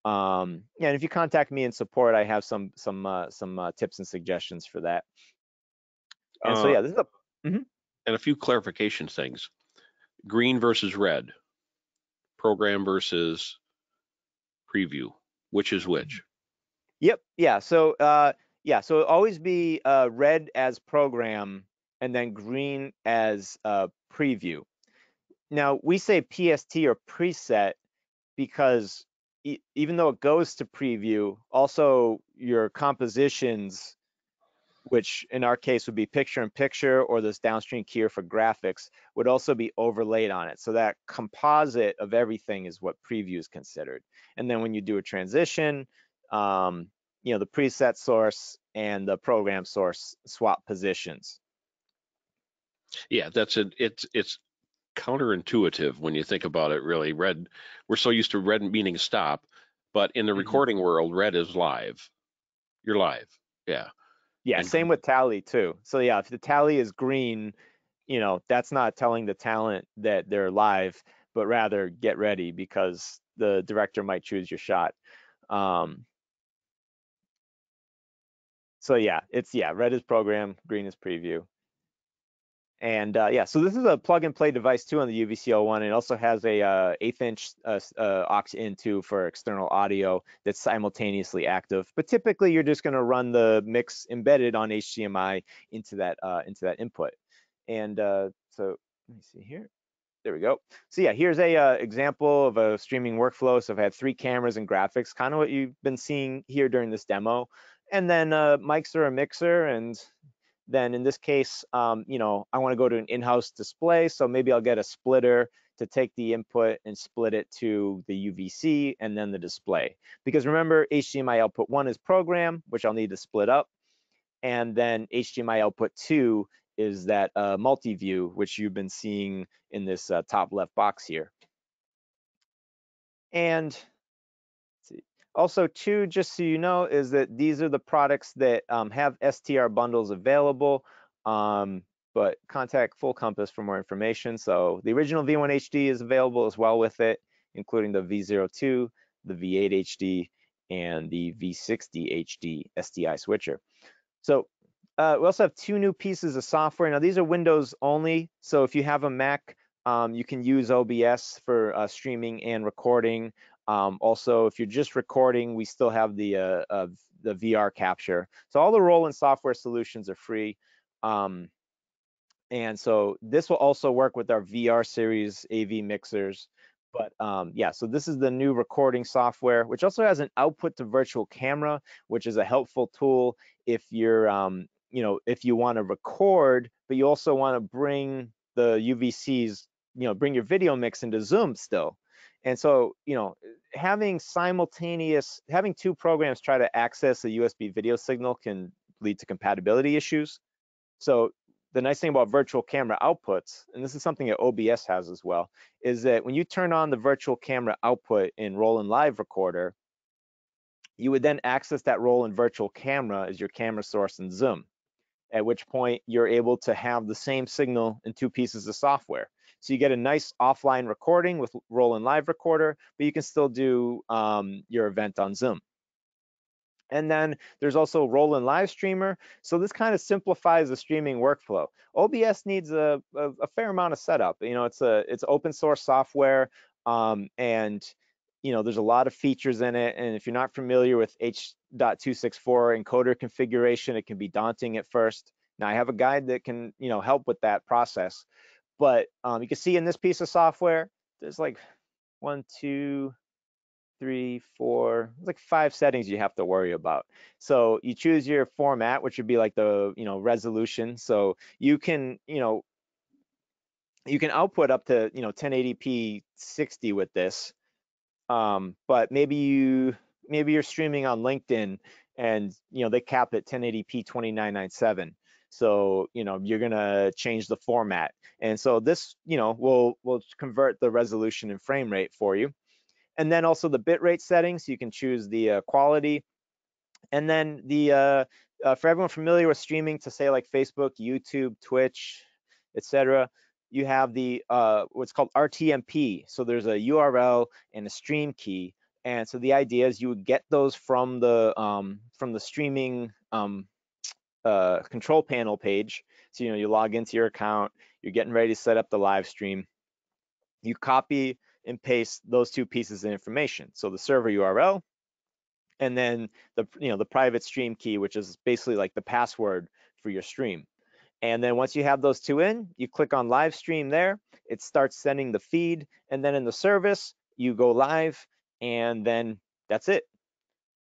Yeah, and if you contact me in support, I have some tips and suggestions for that. And so Uh, yeah, this is a mhm. and a few clarification things. Green versus red, program versus preview. Which is which? Yep, yeah. So yeah, so it'll always be red as program and then green as preview. Now we say PST or preset because even though it goes to preview, also your compositions, which in our case would be picture in picture or this downstream keyer for graphics, would also be overlaid on it. So that composite of everything is what preview is considered. And then when you do a transition, the preset source and the program source swap positions. Yeah, that's it. It's counterintuitive when you think about it, really. Red, we're so used to red meaning stop, but in the Mhm. recording world, red is live. You're live. Yeah. Yeah, And same with tally too. So yeah, if the tally is green, that's not telling the talent that they're live, but rather get ready because the director might choose your shot. Um, so yeah, red is program, green is preview. And yeah, so this is a plug and play device too on the UVC01. It also has a 1/8" aux in too for external audio that's simultaneously active. But typically you're just going to run the mix embedded on HDMI into that input. And so let me see here. There we go. So yeah, here's a example of a streaming workflow. So I've had 3 cameras and graphics, kind of what you've been seeing here during this demo. And then mics are a mixer, and then in this case, I want to go to an in-house display. So maybe I'll get a splitter to take the input and split it to the UVC and then the display. Because remember, HDMI output 1 is program, which I'll need to split up. And then HDMI output 2 is that multi-view, which you've been seeing in this top left box here. And let's see. Also, too, just so you know, is that these are the products that have STR bundles available, but contact Full Compass for more information. So the original V1HD is available as well with it, including the V02, the V8HD, and the V60HD SDI switcher. So we also have 2 new pieces of software. Now these are Windows only, so if you have a Mac, you can use OBS for streaming and recording. Also, if you're just recording, we still have the VR capture. So all the Roland software solutions are free. And so this will also work with our VR series AV mixers. But yeah, so this is the new recording software, which also has an output to virtual camera, which is a helpful tool if you're you know, if you want to record, but you also want to bring the UVCs, you know, bring your video mix into Zoom still. And so, you know, having two programs try to access a USB video signal can lead to compatibility issues. So the nice thing about virtual camera outputs, and this is something that OBS has as well, is that when you turn on the virtual camera output in Roland Live Recorder, you would then access that Roland virtual camera as your camera source in Zoom, at which point you're able to have the same signal in two pieces of software. So you get a nice offline recording with Roland Live Recorder, but you can still do your event on Zoom. And then there's also Roland Live Streamer. So this kind of simplifies the streaming workflow. OBS needs a fair amount of setup. You know, it's open source software, and you know, there's a lot of features in it. And if you're not familiar with H.264 encoder configuration, it can be daunting at first. Now I have a guide that can, you know, help with that process. But you can see in this piece of software, there's like 1, 2, 3, 4, like 5 settings you have to worry about. So you choose your format, which would be like the, you know, resolution. So you can, you know, you can output up to, you know, 1080p 60 with this. But maybe you're streaming on LinkedIn and, you know, they cap it 1080p 2997. So, you know, you're gonna change the format. And so this, you know, will convert the resolution and frame rate for you. And then also the bitrate settings, you can choose the quality. And then the for everyone familiar with streaming to say like Facebook, YouTube, Twitch, etc., you have the what's called RTMP. So there's a URL and a stream key. And so the idea is you would get those from the streaming control panel page. So, you know, you log into your account, you're getting ready to set up the live stream. You copy and paste those two pieces of information. So the server URL, and then the, you know, the private stream key, which is basically like the password for your stream. And then once you have those two in, you click on live stream there, it starts sending the feed, and then in the service, you go live, and then that's it.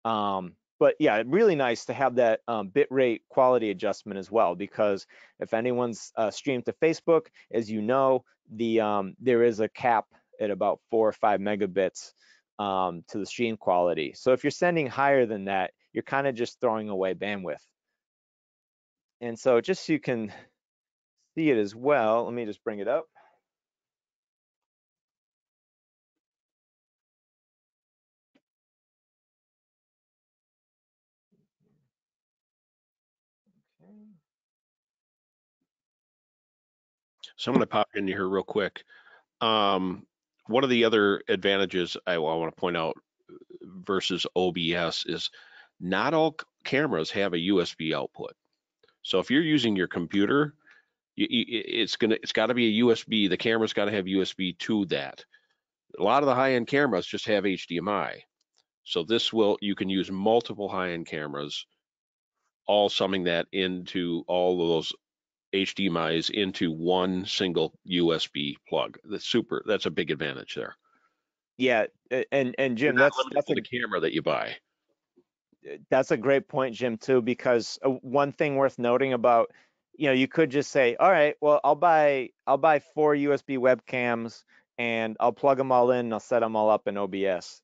But yeah, really nice to have that bitrate quality adjustment as well, because if anyone's streamed to Facebook, as you know, there is a cap at about 4 or 5 megabits to the stream quality. So if you're sending higher than that, you're kind of just throwing away bandwidth. And so just so you can see it as well, let me just bring it up. Okay. So I'm going to pop in here real quick. One of the other advantages I want to point out versus OBS is not all cameras have a USB output. So if you're using your computer, it's got to be a USB. The camera's got to have USB to that. A lot of the high-end cameras just have HDMI. So you can use multiple high-end cameras, all summing that into all of those HDMIs into one single USB plug. That's a big advantage there. Yeah, and You're Jim, not limited to the camera that you buy. that's a great point, Jim, too, because one thing worth noting about, you know, you could just say, all right, well, I'll buy 4 USB webcams and I'll plug them all in and I'll set them all up in OBS.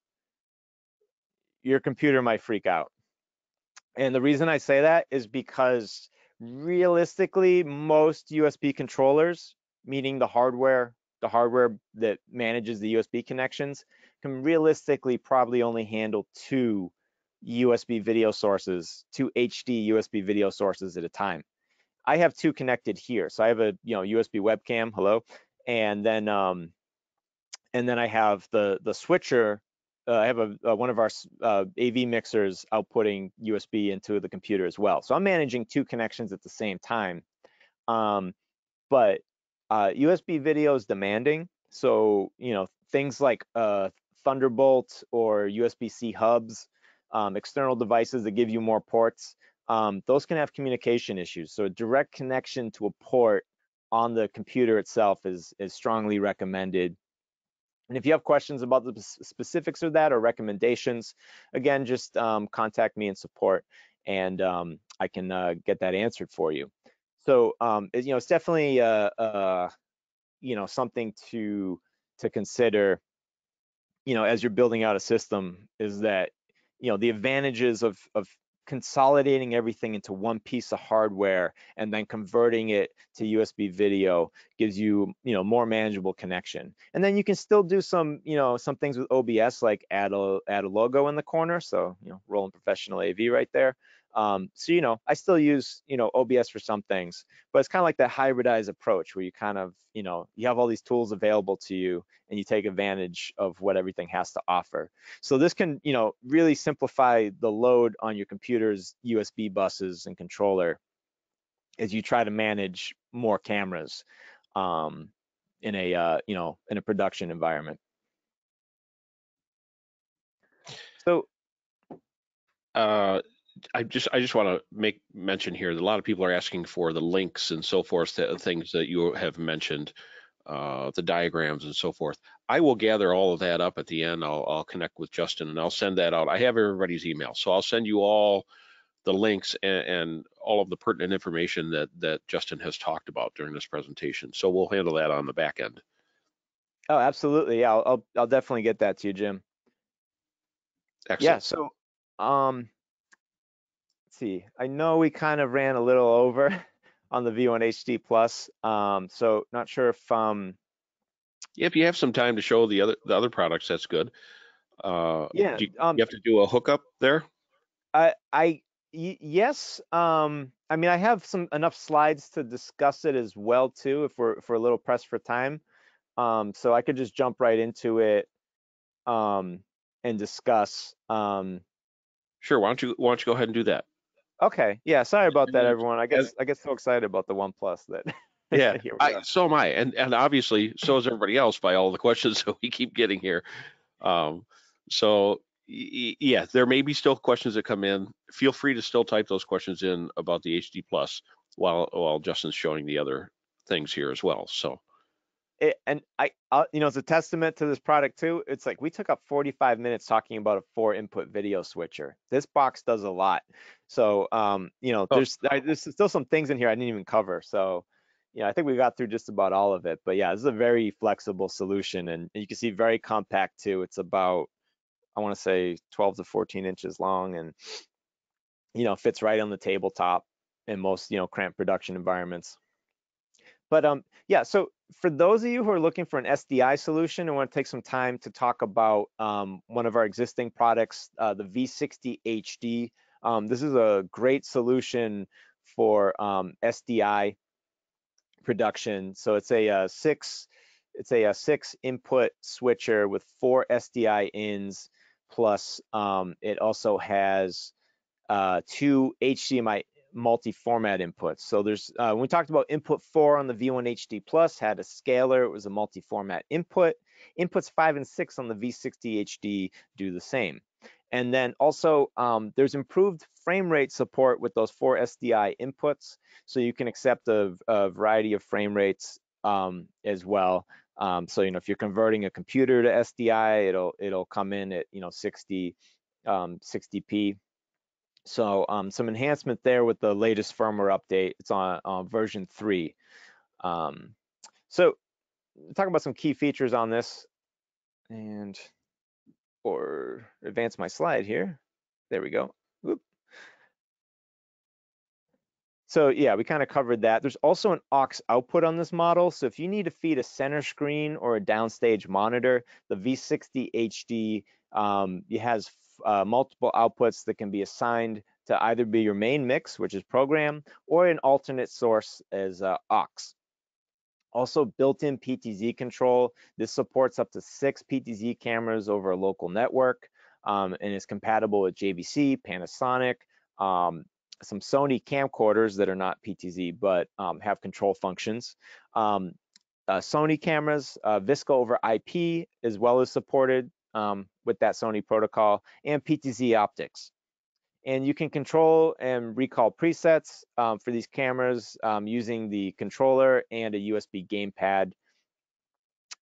Your computer might freak out. And the reason I say that is because realistically, most USB controllers, meaning the hardware that manages the USB connections, can realistically probably only handle 2 USB video sources, 2 HD USB video sources at a time. I have 2 connected here. So I have a, you know, USB webcam, hello, and then I have the switcher. I have one of our AV mixers outputting USB into the computer as well. So I'm managing 2 connections at the same time. But USB video is demanding. So, you know, things like Thunderbolt or USB-C hubs, external devices that give you more ports, those can have communication issues. So a direct connection to a port on the computer itself is strongly recommended. And if you have questions about the specifics of that or recommendations, again, just contact me in support. and I can get that answered for you. So it's definitely something to consider, as you're building out a system, is that, the advantages of consolidating everything into one piece of hardware and then converting it to USB video gives you, more manageable connection. And then you can still do some, some things with OBS, like add a logo in the corner. So, Roland Professional AV right there. So, I still use, OBS for some things, but it's kind of like that hybridized approach where you kind of, you have all these tools available to you and you take advantage of what everything has to offer. So this can, really simplify the load on your computer's USB buses and controller as you try to manage more cameras in a production environment. So I just want to make mention here that a lot of people are asking for the links and so forth, things that you have mentioned, the diagrams and so forth. I will gather all of that up at the end. I'll connect with Justin and I'll send that out. I have everybody's email, so I'll send you all the links and all of the pertinent information that Justin has talked about during this presentation. So we'll handle that on the back end. oh, absolutely, yeah, I'll definitely get that to you, Jim. Yeah. Excellent. So let's see. I know we kind of ran a little over on the V1HD Plus. So not sure if If you have some time to show the other products, that's good. yeah, Do you have to do a hookup there? Yes. I mean, I have enough slides to discuss it as well too, if we're a little pressed for time. So I could just jump right into it and discuss. Sure. Why don't you go ahead and do that? Okay. Yeah. Sorry about And that, then, everyone. as, I get so excited about the OnePlus that yeah, here we are. so am I, and obviously so is everybody else by all the questions that we keep getting here. Um, so yeah, there may be still questions that come in. Feel free to still type those questions in about the HD Plus while Justin's showing the other things here as well. So And it's a testament to this product too. It's like we took up 45 minutes talking about a 4-input video switcher. This box does a lot. So, oh, there's still some things in here I didn't even cover. So, I think we got through just about all of it. But yeah, this is a very flexible solution, and you can see very compact too. It's about, I want to say, 12 to 14 inches long, and fits right on the tabletop in most cramped production environments. But yeah, so for those of you who are looking for an SDI solution, I want to take some time to talk about one of our existing products, the V60HD. This is a great solution for SDI production. So it's a six input switcher with 4 SDI ins, plus it also has 2 HDMI multi-format inputs. So there's when we talked about input 4 on the V1HD Plus, had a scaler, it was a multi-format input. Inputs 5 and 6 on the V60HD do the same. And then also there's improved frame rate support with those 4 SDI inputs, so you can accept a variety of frame rates as well. So if you're converting a computer to SDI, it'll come in at 60p. So some enhancement there with the latest firmware update. It's on version 3. So talk about some key features on this, or advance my slide here. There we go. Whoop. So yeah, we kind of covered that. There's also an aux output on this model. So if you need to feed a center screen or a downstage monitor, the V60HD it has multiple outputs that can be assigned to either be your main mix, which is program, or an alternate source as aux. Also built-in PTZ control. This supports up to 6 PTZ cameras over a local network, and is compatible with JVC, Panasonic, some Sony camcorders that are not PTZ but have control functions. Sony cameras, VSCO over IP as well as supported with that Sony protocol, and PTZ optics. And you can control and recall presets for these cameras using the controller and a USB gamepad.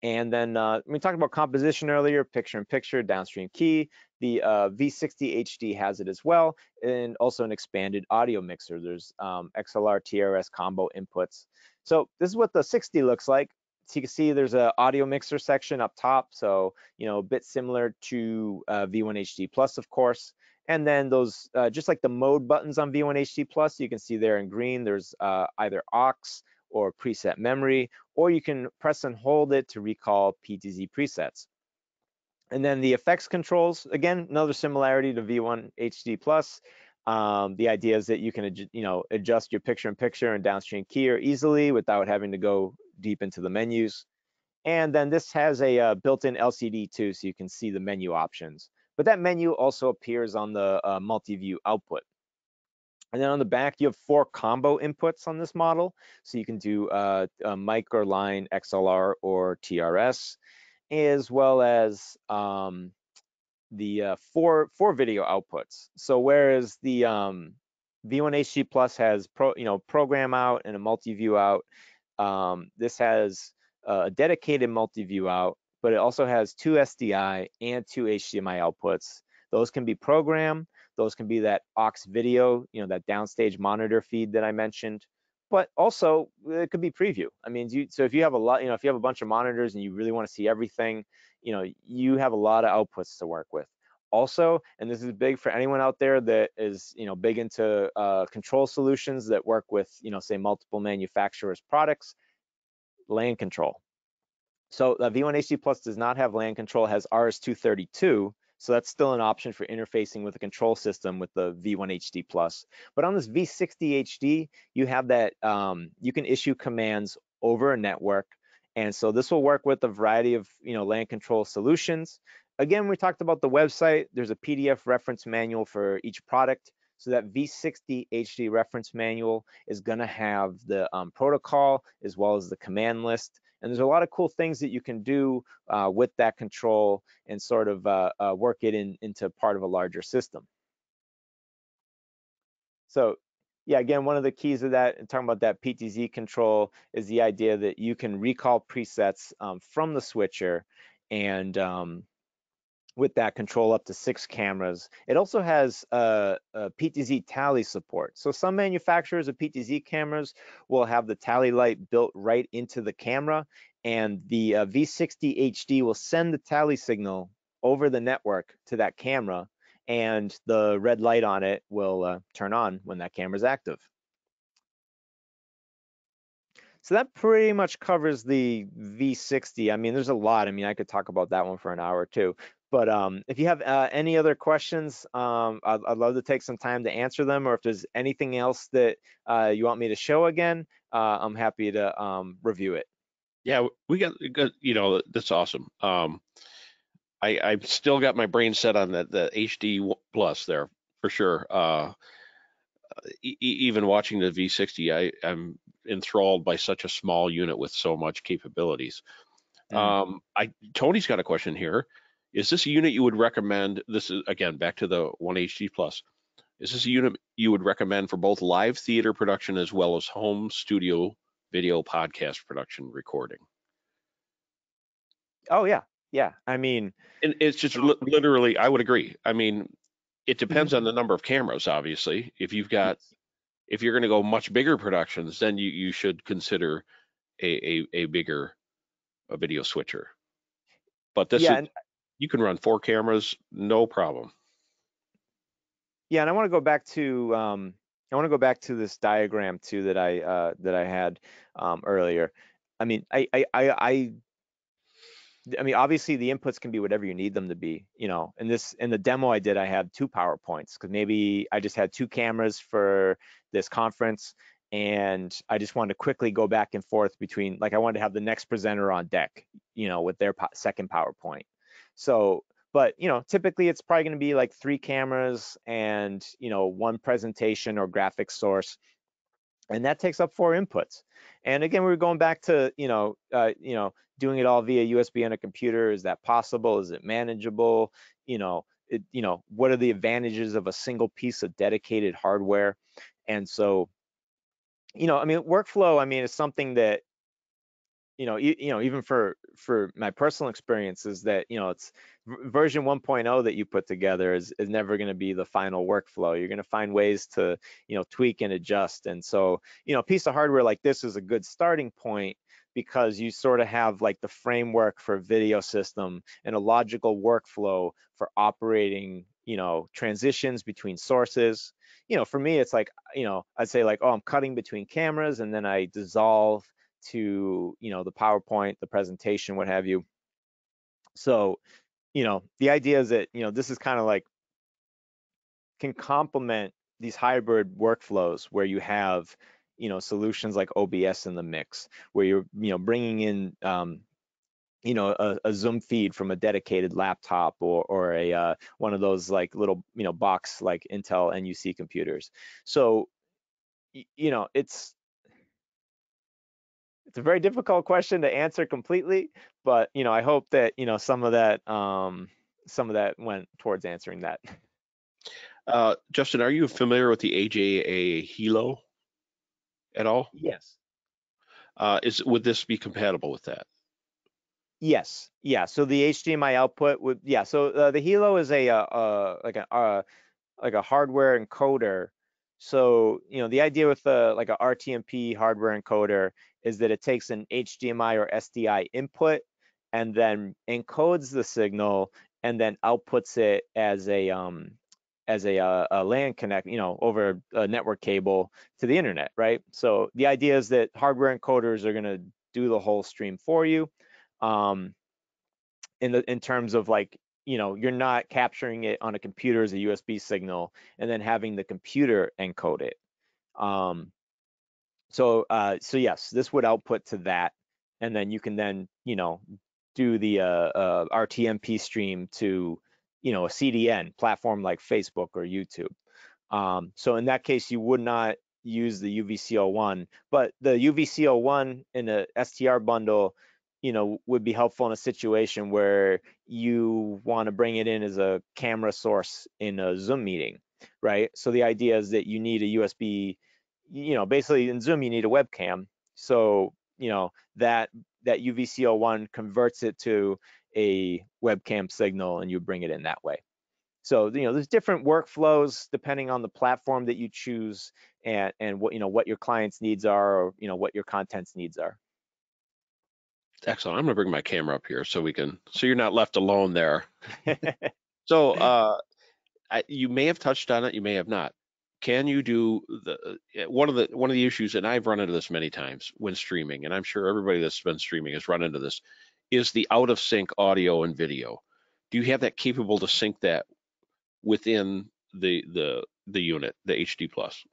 And then we talked about composition earlier, picture-in-picture, downstream key. The V60HD has it as well, and also an expanded audio mixer. There's XLR TRS combo inputs. So this is what the 60 looks like. So you can see there's an audio mixer section up top, so a bit similar to V1HD Plus, of course. And then those, just like the mode buttons on V1HD Plus, you can see there in green, there's either aux or preset memory, or you can press and hold it to recall PTZ presets. And then the effects controls, again, another similarity to V1HD Plus. The idea is that you can adjust your picture-in-picture and downstream keyer easily without having to go deep into the menus. And then this has a built-in LCD too, so you can see the menu options. But that menu also appears on the multi-view output. And then on the back, you have 4 combo inputs on this model. So you can do a mic or line XLR or TRS, as well as the four video outputs. So whereas the V1HD Plus has program out and a multi-view out, this has a dedicated multi-view out, but it also has 2 SDI and 2 HDMI outputs. Those can be program, those can be that aux video, that downstage monitor feed that I mentioned, but also it could be preview. I mean, so if you have a lot, if you have a bunch of monitors and you really want to see everything, you have a lot of outputs to work with. Also, and this is big for anyone out there that is, big into control solutions that work with, say multiple manufacturers' products, LAN control. So V1HD Plus does not have LAN control, has RS-232, so that's still an option for interfacing with the control system with the V1HD Plus. But on this V60HD, you have that, you can issue commands over a network, and so this will work with a variety of LAN control solutions. Again, we talked about the website. There's a PDF reference manual for each product. So that V60HD reference manual is going to have the protocol as well as the command list. And there's a lot of cool things that you can do with that control and sort of work it into part of a larger system. So yeah, again, one of the keys of that, talking about that PTZ control, is the idea that you can recall presets from the switcher, and with that control up to 6 cameras. It also has a PTZ tally support. So some manufacturers of PTZ cameras will have the tally light built right into the camera, and the V60HD will send the tally signal over the network to that camera, and the red light on it will turn on when that camera is active. So that pretty much covers the V60. I mean, there's a lot. I mean, I could talk about that one for an hour too. But if you have any other questions, I'd love to take some time to answer them. Or if there's anything else that you want me to show again, I'm happy to review it. Yeah, we got good. That's awesome. I've still got my brain set on the HD Plus there for sure. Even watching the V60, I'm enthralled by such a small unit with so much capabilities. Mm. Tony's got a question here. Is this a unit you would recommend? This is again back to the 1HD Plus. Is this a unit you would recommend for both live theater production as well as home studio video podcast production recording? Oh yeah, yeah. I mean, And it's just literally, I would agree. I mean, it mhm. depends on the number of cameras, obviously. Yes. If you're going to go much bigger productions, then you should consider a bigger video switcher. But this Yeah, is, you can run 4 cameras, no problem. yeah, and I want to go back to this diagram too that I had earlier. I mean, I mean, obviously the inputs can be whatever you need them to be, In the demo I did, I had 2 PowerPoints because maybe I just had 2 cameras for this conference, and I just wanted to quickly go back and forth between, like, I wanted to have the next presenter on deck, with their second PowerPoint. So, but typically it's probably going to be like 3 cameras and 1 presentation or graphics source, and that takes up 4 inputs. And again, we're going back to doing it all via USB on a computer. Is that possible? Is it manageable? What are the advantages of a single piece of dedicated hardware? And so, I mean, workflow, I mean, is something that even for my personal experiences, that it's version 1.0 that you put together is never going to be the final workflow. You're going to find ways to tweak and adjust. And so a piece of hardware like this is a good starting point, because you sort of have like the framework for a video system and a logical workflow for operating transitions between sources. For me, it's like, I'd say like, oh, I'm cutting between cameras, and then I dissolve to the PowerPoint, the presentation, what have you. So the idea is that this is kind of like, can complement these hybrid workflows where you have solutions like OBS in the mix, where you're bringing in a Zoom feed from a dedicated laptop, or a one of those like little box like Intel NUC computers. So it's a very difficult question to answer completely, but I hope that some of that went towards answering that. Justin, are you familiar with the AJA Hilo at all? Yes. Would this be compatible with that? Yes. Yeah. So the HDMI output would, yeah. So the Hilo is like a hardware encoder. So, the idea with like a RTMP hardware encoder is that it takes an HDMI or SDI input and then encodes the signal, and then outputs it as a LAN connect, over a network cable to the internet, right? So the idea is that hardware encoders are going to do the whole stream for you. Um, in terms of like, you're not capturing it on a computer as a USB signal and then having the computer encode it. So yes, this would output to that, and then you can then do the RTMP stream to a CDN platform like Facebook or YouTube. So in that case, you would not use the UVC01, but the UVC01 in a STR bundle, would be helpful in a situation where you want to bring it in as a camera source in a Zoom meeting, right? So the idea is that you need a USB, basically in Zoom, you need a webcam. So, that UVC01 converts it to a webcam signal, and you bring it in that way. So there's different workflows depending on the platform that you choose, and what your client's needs are, or what your content's needs are. Excellent. I'm going to bring my camera up here so you're not left alone there. So you may have touched on it, you may have not. Can you do one of the issues, and I've run into this many times when streaming, and I'm sure everybody that's been streaming has run into this, is the out of sync audio and video. Do you have that capable to sync that within the unit, the HD plus?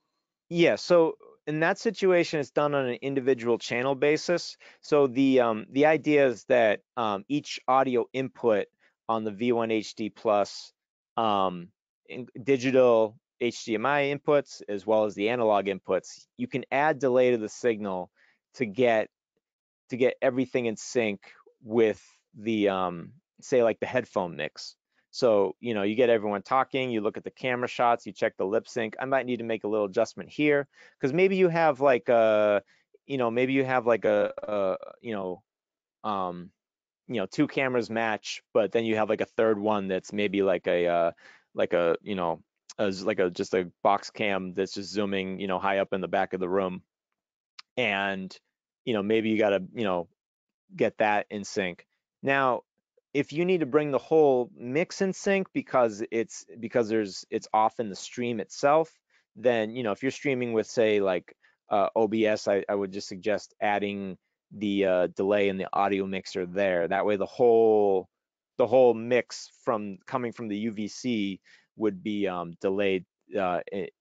Yeah, so in that situation, it's done on an individual channel basis. So the idea is that each audio input on the V1HD Plus, digital HDMI inputs as well as the analog inputs, you can add delay to the signal to get everything in sync with the say like the headphone mix. So you get everyone talking, you look at the camera shots, you check the lip sync. I might need to make a little adjustment here, because maybe you have like a um two cameras match, but then you have like a third one that's maybe like a like a as like a just a box cam that's just zooming high up in the back of the room. And maybe you got to get that in sync. Now, if you need to bring the whole mix in sync because it's off in the stream itself, then if you're streaming with, say, like OBS, I would just suggest adding the delay in the audio mixer there. That way, the whole mix coming from the UVC would be delayed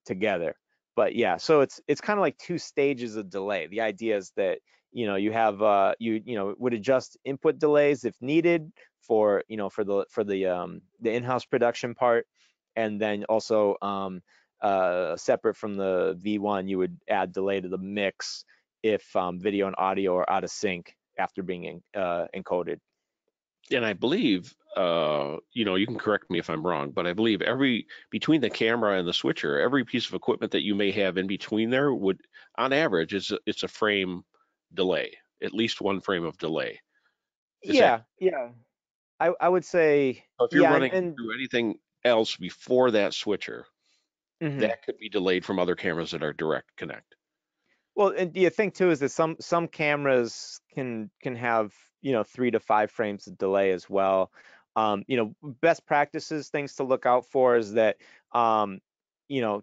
together. But yeah, so it's kind of like two stages of delay. The idea is that you have would adjust input delays if needed for the in-house production part, and then also separate from the V1, you would add delay to the mix if video and audio are out of sync after being encoded. And I believe, you can correct me if I'm wrong, but I believe between the camera and the switcher, every piece of equipment that you may have in between there would, on average, it's a frame delay. at least 1 frame of delay. Is that Yeah. I would say, so? If you're yeah, running and through anything else before that switcher, mhm. that could be delayed from other cameras that are direct connect. Well, and the thing too is that some cameras can have 3 to 5 frames of delay as well. Best practices, things to look out for is that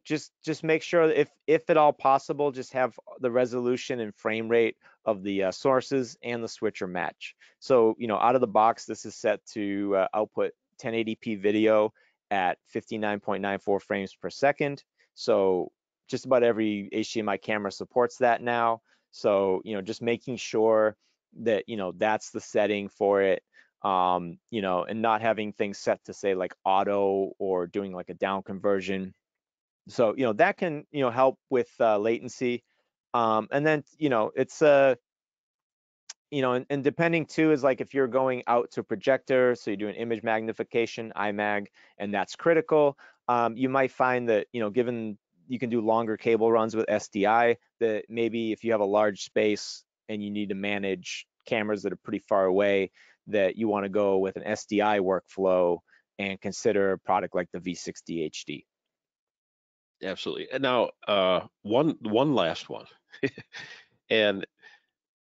just make sure that if at all possible, just have the resolution and frame rate of the sources and the switcher match. So out of the box, this is set to output 1080p video at 59.94 frames per second. So just about every HDMI camera supports that now. So, just making sure that, that's the setting for it, and not having things set to say like auto or doing like a down conversion. So, that can, help with latency. And then, it's and depending too is like if you're going out to a projector, so you're doing image magnification, IMAG, and that's critical, you might find that, given you can do longer cable runs with SDI, that maybe if you have a large space and you need to manage cameras that are pretty far away, that you want to go with an SDI workflow and consider a product like the V60 HD. Absolutely. And now, one last one, and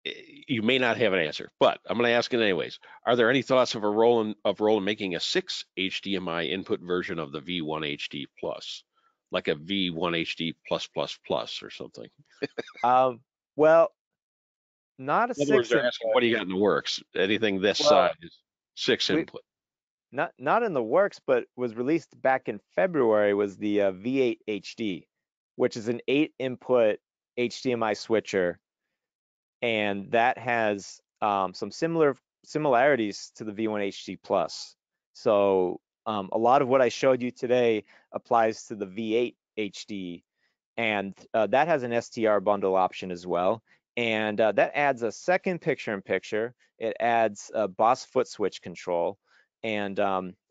you may not have an answer, but I'm going to ask it anyways. Are there any thoughts of Roland making a 6 HDMI input version of the V1HD Plus, like a V1HD plus plus plus or something? Well, not a In other words, 6 they're asking, input. what do you got in the works? Anything this Well, size, 6 we input. not in the works, but was released back in February, was the V8 HD, which is an 8 input HDMI switcher, and that has some similarities to the V1 HD Plus. So a lot of what I showed you today applies to the V8 HD, and that has an STR bundle option as well. And that adds a second picture-in-picture. It adds a Boss foot switch control. And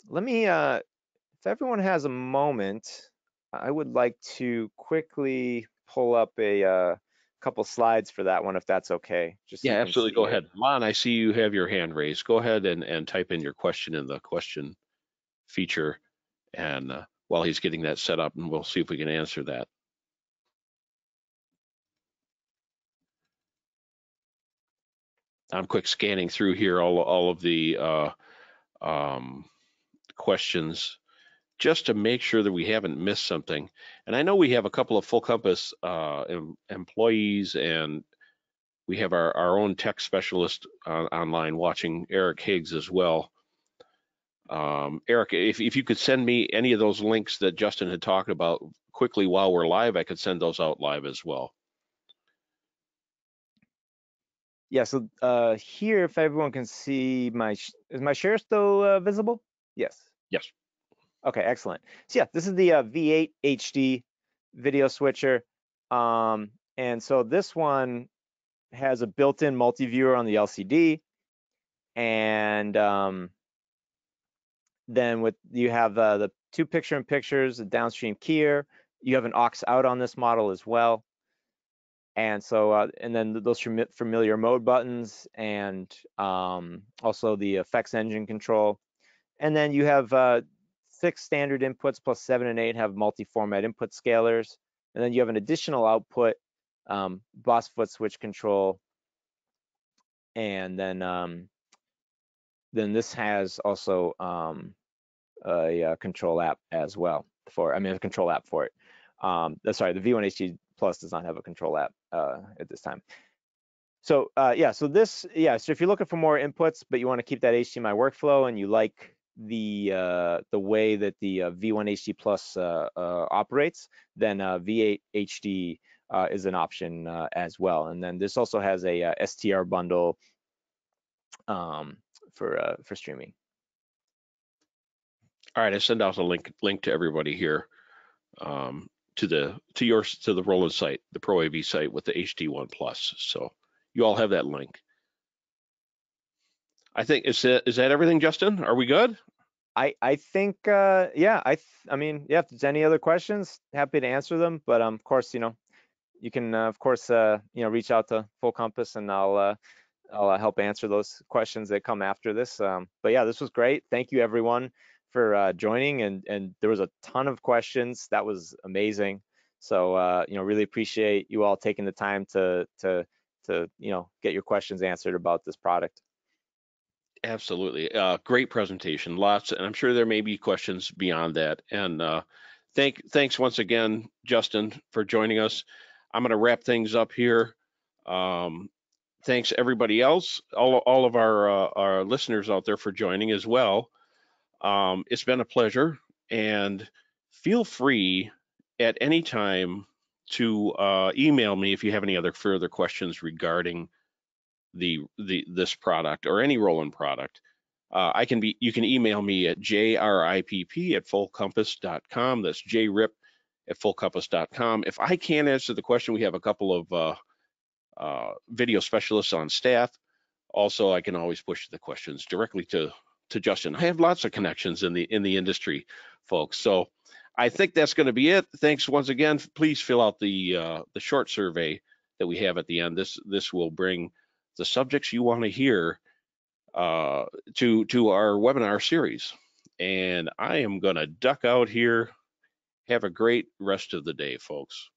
let me, if everyone has a moment, I would like to quickly pull up a couple slides for that one, if that's okay, just so Yeah, you can see absolutely. Go it. ahead. Lon, I see you have your hand raised. Go ahead and type in your question in the question feature. And while he's getting that set up, and we'll see if we can answer that. I'm quick scanning through here all of the questions just to make sure that we haven't missed something. And I know we have a couple of Full Compass employees, and we have our own tech specialist online watching, Eric Higgs, as well. Eric, if you could send me any of those links that Justin had talked about quickly while we're live, I could send those out live as well. Yeah, so here, if everyone can see is my share still visible? Yes. Yes. Okay, excellent. So yeah, this is the V8 HD video switcher. And so this one has a built-in multi-viewer on the LCD. And then you have the 2 picture-in-pictures, the downstream keyer. You have an aux out on this model as well. And so, and then those familiar mode buttons, and also the effects engine control. And then you have 6 standard inputs plus 7 and 8 have multi-format input scalers. And then you have an additional output, Boss foot switch control. And then this has also a control app as well a control app for it. Sorry, the V1HD Plus does not have a control app at this time. So so if you're looking for more inputs, but you want to keep that HDMI workflow, and you like the way that the V1 HD Plus operates, then V8 HD is an option as well. And then this also has a STR bundle for streaming. All right, I send out a link to everybody here, to the Roland site, the Pro AV site with the HD1 Plus. So you all have that link. I think is that everything, Justin? Are we good? I think I mean, yeah, if there's any other questions, happy to answer them. But of course, you can of course reach out to Full Compass, and I'll I'll help answer those questions that come after this. But yeah, this was great. Thank you everyone for joining, and there was a ton of questions. That was amazing. So really appreciate you all taking the time to get your questions answered about this product. Absolutely. Great presentation. Lots, and I'm sure there may be questions beyond that. And thanks once again, Justin, for joining us. I'm going to wrap things up here. Um, thanks everybody else, all of our listeners out there for joining as well. It's been a pleasure, and feel free at any time to email me if you have any other further questions regarding this product or any Roland product. You can email me at jripp@fullcompass.com. That's jrip@fullcompass.com. If I can't answer the question, we have a couple of video specialists on staff. Also, I can always push the questions directly to Justin. I have lots of connections in the industry, folks. So I think that's going to be it. Thanks once again. Please fill out the short survey that we have at the end. This will bring the subjects you want to hear to our webinar series. And I am going to duck out here. Have a great rest of the day, folks.